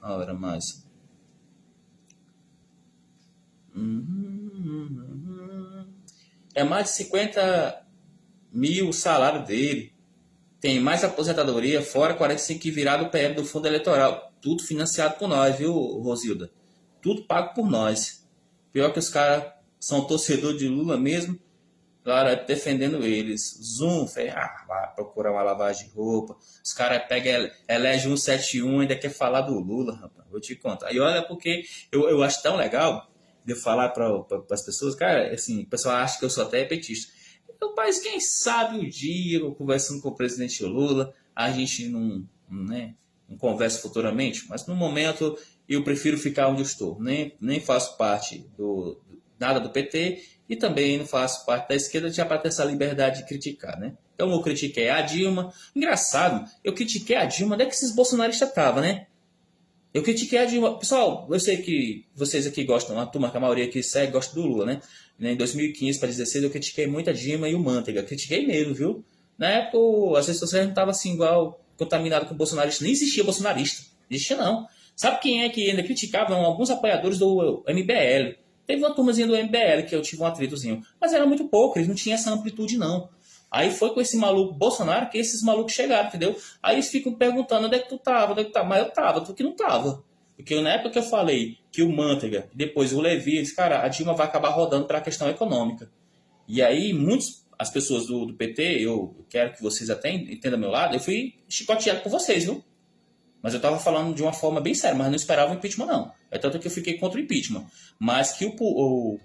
S1: Ora, mais. É mais de 50 mil o salário dele. Tem mais aposentadoria, fora 45 que virá do PL do Fundo Eleitoral. Tudo financiado por nós, viu, Rosilda? Tudo pago por nós. Pior que os caras são torcedor de Lula mesmo. Claro, defendendo eles. Zoom, vai procurar uma lavagem de roupa. Os caras pegam, elegem 171 e ainda quer falar do Lula, rapaz. Vou te contar. E olha, porque eu acho tão legal de falar para as pessoas, cara, assim, o pessoal acha que eu sou até petista. Mas quem sabe o dia, eu conversando com o presidente Lula, a gente não conversa futuramente, mas no momento eu prefiro ficar onde eu estou. Nem faço parte nada do PT e também não faço parte da esquerda já para ter essa liberdade de criticar, né? Então eu critiquei a Dilma. Engraçado, eu critiquei a Dilma, onde é que esses bolsonaristas estavam, né? Eu critiquei a Dilma. Pessoal, eu sei que vocês aqui gostam, a turma que a maioria aqui segue, gosta do Lula, né? Em 2015 para 2016 eu critiquei muito a Dilma e o Manteiga. Critiquei mesmo, viu? Na época as redes sociais não estavam assim igual, contaminado com bolsonarista. Nem existia bolsonarista. Não existia não. Sabe quem é que ainda criticava? Alguns apoiadores do MBL. Teve uma turmazinha do MBL que eu tive um atritozinho. Mas era muito pouco, eles não tinham essa amplitude não. Aí foi com esse maluco Bolsonaro que esses malucos chegaram, entendeu? Aí eles ficam perguntando onde é que tu tava, onde é que tu tava. Mas eu tava, tu que não tava. Porque na época que eu falei que o Manteiga, depois o Levi, eles, cara, a Dilma vai acabar rodando pela questão econômica. E aí as pessoas do PT, eu quero que vocês até entendam meu lado, eu fui chicoteado por vocês, viu? Mas eu estava falando de uma forma bem séria, mas eu não esperava o impeachment, não. É tanto que eu fiquei contra o impeachment. Mas que o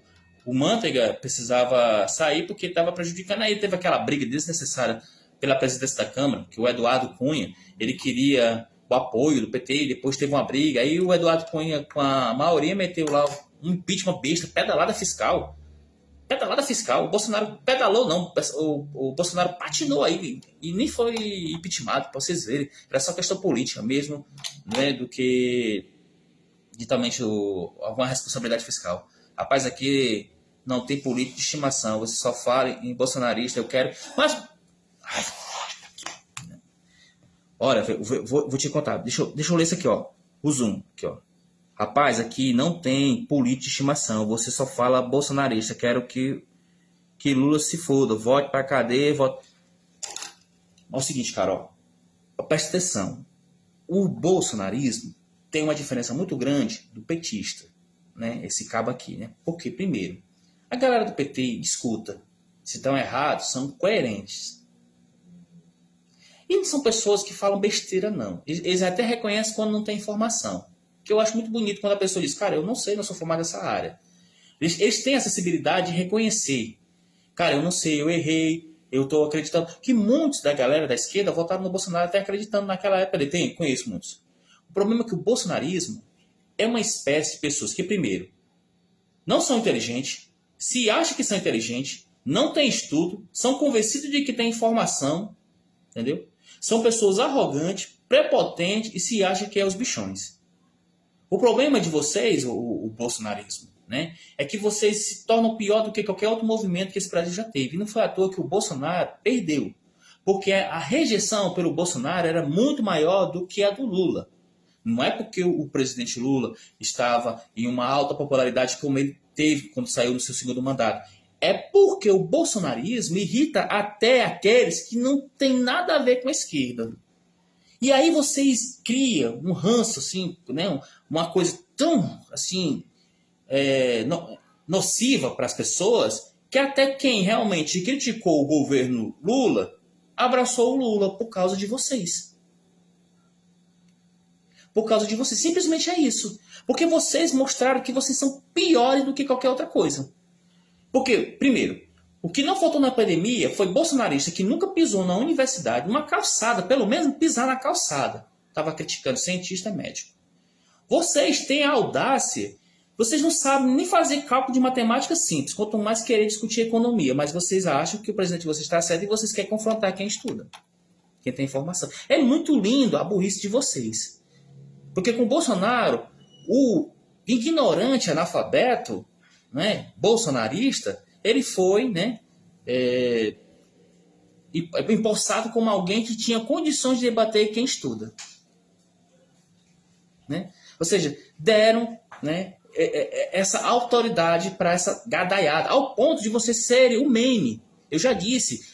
S1: Manteiga precisava sair porque estava prejudicando. Aí teve aquela briga desnecessária pela presidência da Câmara, que o Eduardo Cunha, ele queria o apoio do PT, e depois teve uma briga. Aí o Eduardo Cunha, com a maioria, meteu lá um impeachment besta, pedalada fiscal. Pedalada fiscal. O Bolsonaro pedalou, não. O Bolsonaro patinou aí e nem foi impeachmentado, para vocês verem. Era só questão política mesmo, né, do que ditamente alguma responsabilidade fiscal. Rapaz, aqui não tem político de estimação. Você só fala em bolsonarista, eu quero. Mas. Olha, vou te contar. Deixa eu ler isso aqui, ó. O Zoom, aqui, ó. Rapaz, aqui não tem político de estimação. Você só fala bolsonarista. Quero que Lula se foda. Vote pra cadeia, vote. É o seguinte, Carol. Presta atenção. O bolsonarismo tem uma diferença muito grande do petista, né? Esse cabo aqui, né? Porque, primeiro, a galera do PT escuta. Se estão errados, são coerentes. E não são pessoas que falam besteira, não. Eles até reconhecem quando não tem informação. Que eu acho muito bonito quando a pessoa diz, cara, eu não sei, não sou formado nessa área. Eles têm a sensibilidade de reconhecer. Cara, eu não sei, eu errei, eu estou acreditando. Que muitos da galera da esquerda votaram no Bolsonaro até acreditando naquela época. Conheço muitos. O problema é que o bolsonarismo é uma espécie de pessoas que, primeiro, não são inteligentes, se acham que são inteligentes, não têm estudo, são convencidos de que têm informação, entendeu? São pessoas arrogantes, prepotentes e se acham que é os bichões. O problema de vocês, o bolsonarismo, né, é que vocês se tornam pior do que qualquer outro movimento que esse Brasil já teve. E não foi à toa que o Bolsonaro perdeu. Porque a rejeição pelo Bolsonaro era muito maior do que a do Lula. Não é porque o presidente Lula estava em uma alta popularidade como ele teve quando saiu no seu segundo mandato. É porque o bolsonarismo irrita até aqueles que não tem nada a ver com a esquerda. E aí vocês criam um ranço, assim, né, uma coisa tão assim, nociva para as pessoas, que até quem realmente criticou o governo Lula abraçou o Lula por causa de vocês. Por causa de vocês. Simplesmente é isso. Porque vocês mostraram que vocês são piores do que qualquer outra coisa. Porque, primeiro, o que não faltou na pandemia foi bolsonarista que nunca pisou na universidade, numa calçada, pelo menos pisar na calçada. Estava criticando cientista e médico. Vocês têm a audácia, vocês não sabem nem fazer cálculo de matemática simples, quanto mais querer discutir economia, mas vocês acham que o presidente de vocês está certo e vocês querem confrontar quem estuda, quem tem informação. É muito lindo a burrice de vocês. Porque com o Bolsonaro, o ignorante analfabeto, né, bolsonarista, ele foi, né, empossado como alguém que tinha condições de debater quem estuda. Né? Ou seja, deram, né, essa autoridade para essa gadaiada, ao ponto de você ser o meme. Eu já disse,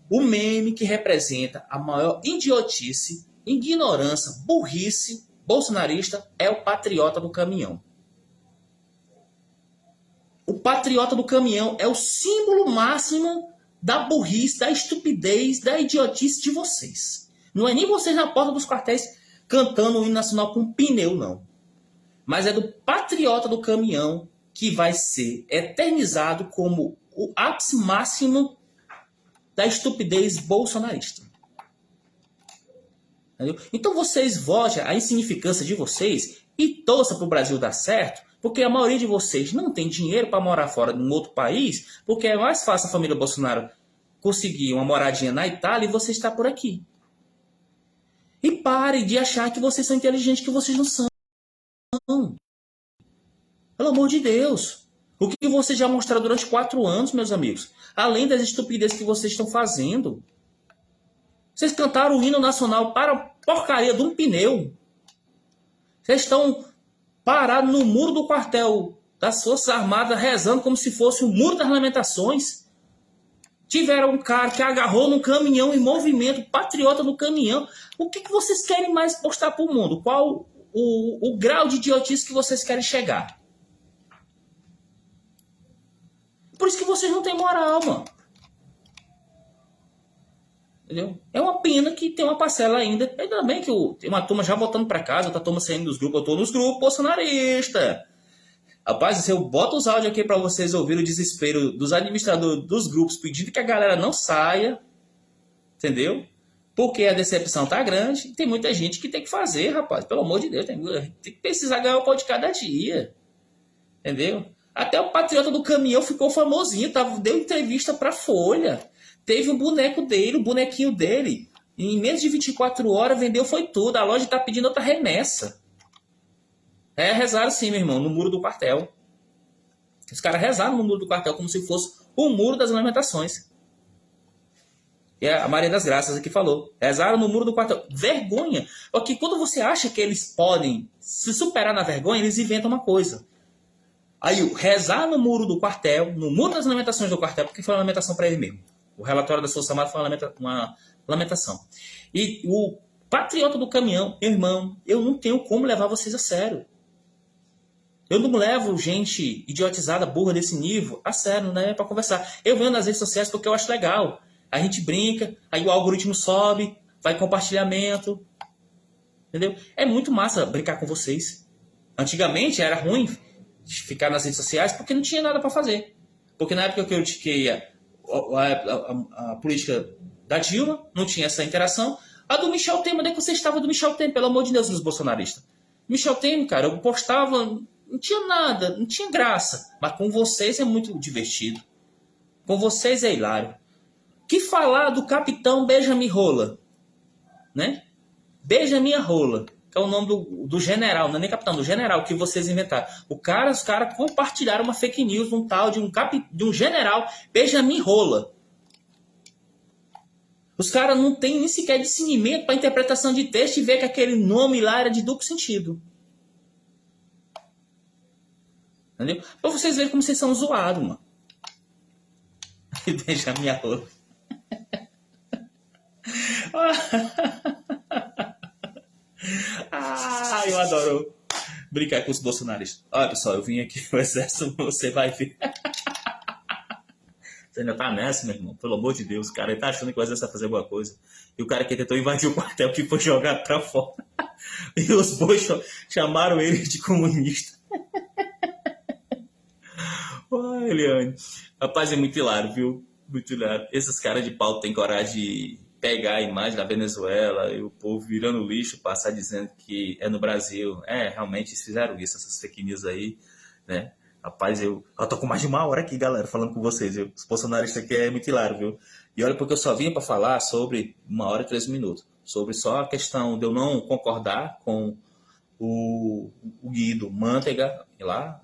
S1: o meme que representa a maior idiotice, ignorância, burrice bolsonarista é o patriota do caminhão. O patriota do caminhão é o símbolo máximo da burrice, da estupidez, da idiotice de vocês. Não é nem vocês na porta dos quartéis cantando o hino nacional com pneu, não. Mas é do patriota do caminhão que vai ser eternizado como o ápice máximo da estupidez bolsonarista. Entendeu? Então vocês votem a insignificância de vocês e torçam para o Brasil dar certo, porque a maioria de vocês não tem dinheiro para morar fora de um outro país, porque é mais fácil a família Bolsonaro conseguir uma moradinha na Itália e você está por aqui. E parem de achar que vocês são inteligentes, que vocês não são. Pelo amor de Deus. O que vocês já mostraram durante 4 anos, meus amigos? Além das estupidezes que vocês estão fazendo. Vocês cantaram o hino nacional para a porcaria de um pneu. Vocês estão parados no muro do quartel das Forças Armadas rezando como se fosse o muro das lamentações. Tiveram um cara que agarrou num caminhão em movimento, patriota do caminhão. O que vocês querem mais mostrar para o mundo? Qual o grau de idiotice que vocês querem chegar? Por isso que vocês não têm moral, mano. Entendeu? É uma pena que tem uma parcela ainda bem que tem uma turma já voltando para casa, outra turma saindo dos grupos, eu tô nos grupos bolsonaristas. Rapaz, se eu boto os áudios aqui para vocês ouvirem o desespero dos administradores dos grupos pedindo que a galera não saia, entendeu? Porque a decepção tá grande e tem muita gente que tem que fazer, rapaz. Pelo amor de Deus, tem que precisar ganhar o pão de cada dia, entendeu? Até o patriota do caminhão ficou famosinho, deu entrevista pra Folha. Teve um boneco dele, o bonequinho dele. Em menos de 24 horas vendeu foi tudo. A loja tá pedindo outra remessa. Rezaram sim, meu irmão, no muro do quartel. Os caras rezaram no muro do quartel como se fosse o muro das lamentações. E a Maria das Graças aqui falou. Rezaram no muro do quartel. Vergonha. Porque quando você acha que eles podem se superar na vergonha, eles inventam uma coisa. Aí, rezar no muro do quartel, no muro das lamentações do quartel, porque foi uma lamentação para ele mesmo. O relatório da Força Armada foi uma lamentação. E o patriota do caminhão, meu irmão, eu não tenho como levar vocês a sério. Eu não levo gente idiotizada, burra desse nível, a sério, não é para conversar. Eu venho nas redes sociais porque eu acho legal. A gente brinca, aí o algoritmo sobe, vai compartilhamento. Entendeu? É muito massa brincar com vocês. Antigamente era ruim ficar nas redes sociais porque não tinha nada para fazer. Porque na época que eu critiquei a política da Dilma, não tinha essa interação. A do Michel Temer, onde é que você estava do Michel Temer? Pelo amor de Deus, os bolsonaristas. Michel Temer, cara, eu postava, não tinha nada, não tinha graça. Mas com vocês é muito divertido. Com vocês é hilário. Que falar do capitão Benjamin Rola? Né? Benjamin Rola, que é o nome do general, não é nem capitão, do general que vocês inventaram. Os caras compartilharam uma fake news de um tal de um general Benjamin Rola. Os caras não têm nem sequer discernimento para interpretação de texto e ver que aquele nome lá era de duplo sentido. Entendeu? Pra vocês verem como vocês são zoados, mano. Benjamin Rola. Eu adoro brincar com os bolsonaristas. Olha, pessoal, eu vim aqui no exército, você vai ver. Você ainda tá nessa, meu irmão? Pelo amor de Deus, o cara tá achando que o exército vai fazer alguma coisa. E o cara que tentou invadir o quartel que foi jogado pra fora. E os bois chamaram ele de comunista. Ai, Eliane. Rapaz, é muito hilário, viu? Muito hilário. Esses caras de pau têm coragem de pegar a imagem da Venezuela e o povo virando lixo, passar dizendo que é no Brasil. Realmente eles fizeram isso, essas fake news aí, né? Rapaz, eu tô com mais de uma hora aqui, galera, falando com vocês, viu? Os bolsonaristas aqui é muito hilário, viu? E olha, porque eu só vinha para falar sobre 1 hora e 13 minutos. Sobre só a questão de eu não concordar com o Guido Mantega, lá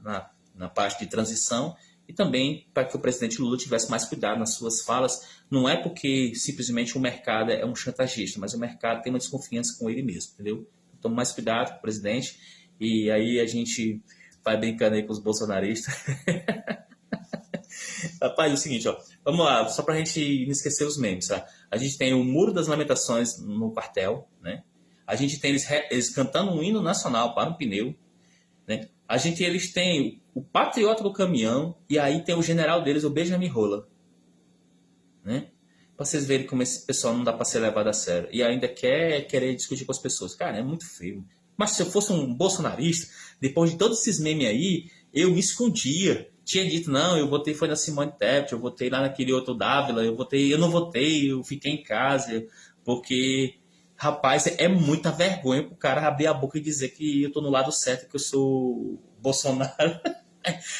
S1: na parte de transição, e também para que o presidente Lula tivesse mais cuidado nas suas falas. Não é porque simplesmente o mercado é um chantagista, mas o mercado tem uma desconfiança com ele mesmo, entendeu? Tome mais cuidado com o presidente, e aí a gente vai brincando aí com os bolsonaristas. Rapaz, é o seguinte, ó, vamos lá, só pra gente não esquecer os memes, tá? A gente tem o Muro das Lamentações no quartel, né? A gente tem eles cantando um hino nacional para um pneu, né? Eles têm o patriota do caminhão e aí tem o general deles, o Benjamin Rola, né? Pra vocês verem como esse pessoal não dá pra ser levado a sério. E ainda querer discutir com as pessoas. Cara, é muito feio. Mas se eu fosse um bolsonarista, depois de todos esses memes aí, eu me escondia. Tinha dito, não, eu votei foi na Simone Tebet, eu votei lá naquele outro Dávila, eu não votei, eu fiquei em casa, porque, rapaz, é muita vergonha pro cara abrir a boca e dizer que eu tô no lado certo, que eu sou Bolsonaro.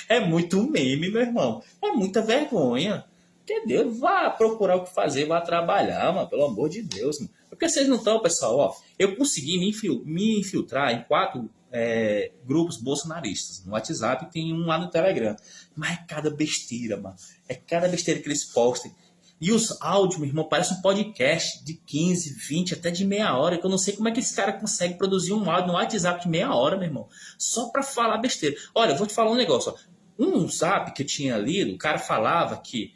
S1: É muito meme, meu irmão. É muita vergonha. Entendeu? Vá procurar o que fazer, vá trabalhar, mano, pelo amor de Deus, mano. Porque vocês não estão, pessoal, ó. Eu consegui me infiltrar em 4 grupos bolsonaristas. No WhatsApp e tem um lá no Telegram. Mas é cada besteira, mano. É cada besteira que eles postem. E os áudios, meu irmão, parece um podcast de 15, 20, até de meia hora. Que eu não sei como é que esse cara consegue produzir um áudio no WhatsApp de meia hora, meu irmão. Só pra falar besteira. Olha, eu vou te falar um negócio, ó. Um zap que eu tinha lido, o cara falava que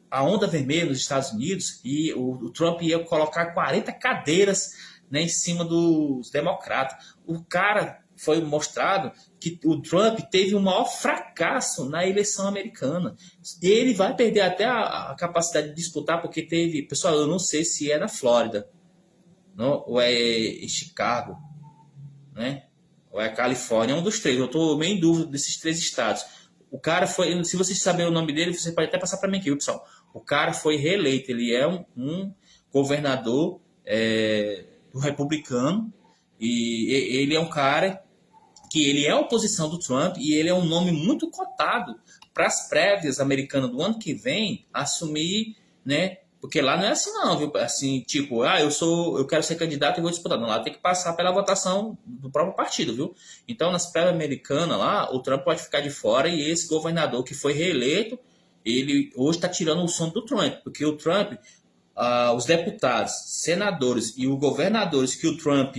S1: a onda vermelha nos Estados Unidos e o Trump ia colocar 40 cadeiras, né, em cima dos democratas. O cara foi mostrado que o Trump teve o maior fracasso na eleição americana. Ele vai perder até a capacidade de disputar, porque teve... Pessoal, eu não sei se é na Flórida, não, ou é em Chicago, né? Ou é a Califórnia, é um dos três. Eu estou meio em dúvida desses três estados. O cara foi... Se vocês saberem o nome dele, você pode até passar para mim aqui, viu, pessoal? O cara foi reeleito. Ele é um governador do republicano. E ele é um cara que ele é a oposição do Trump e ele é um nome muito cotado para as prévias americanas do ano que vem assumir, né? Porque lá não é assim não, viu? Assim, tipo, eu quero ser candidato e vou disputar. Não, lá tem que passar pela votação do próprio partido, viu? Então, nas prévias americanas lá, o Trump pode ficar de fora e esse governador que foi reeleito, ele hoje está tirando o som do Trump, porque o Trump, os deputados, senadores e os governadores que o Trump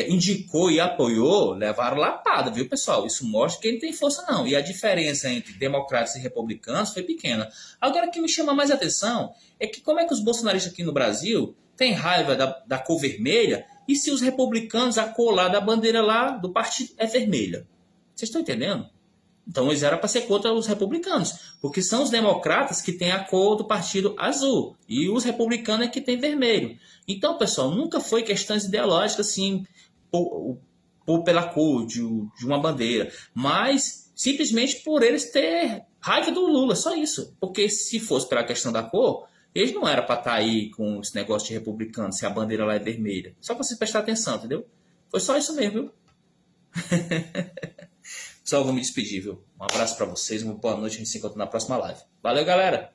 S1: indicou e apoiou, levaram lapada, viu, pessoal? Isso mostra que ele tem força, não. E a diferença entre democratas e republicanos foi pequena. Agora, o que me chama mais atenção é que como é que os bolsonaristas aqui no Brasil têm raiva da cor vermelha e se os republicanos, a cor lá da bandeira lá do partido é vermelha? Vocês estão entendendo? Então, eles eram para ser contra os republicanos, porque são os democratas que têm a cor do partido azul e os republicanos é que têm vermelho. Então, pessoal, nunca foi questões ideológicas assim, pela cor de uma bandeira, mas simplesmente por eles ter raiva do Lula, só isso. Porque se fosse pela questão da cor, eles não eram para estar aí com esse negócio de republicano, se a bandeira lá é vermelha. Só para vocês prestar atenção, entendeu? Foi só isso mesmo, viu? Pessoal, eu vou me despedir, viu? Um abraço para vocês, uma boa noite, a gente se encontra na próxima live. Valeu, galera!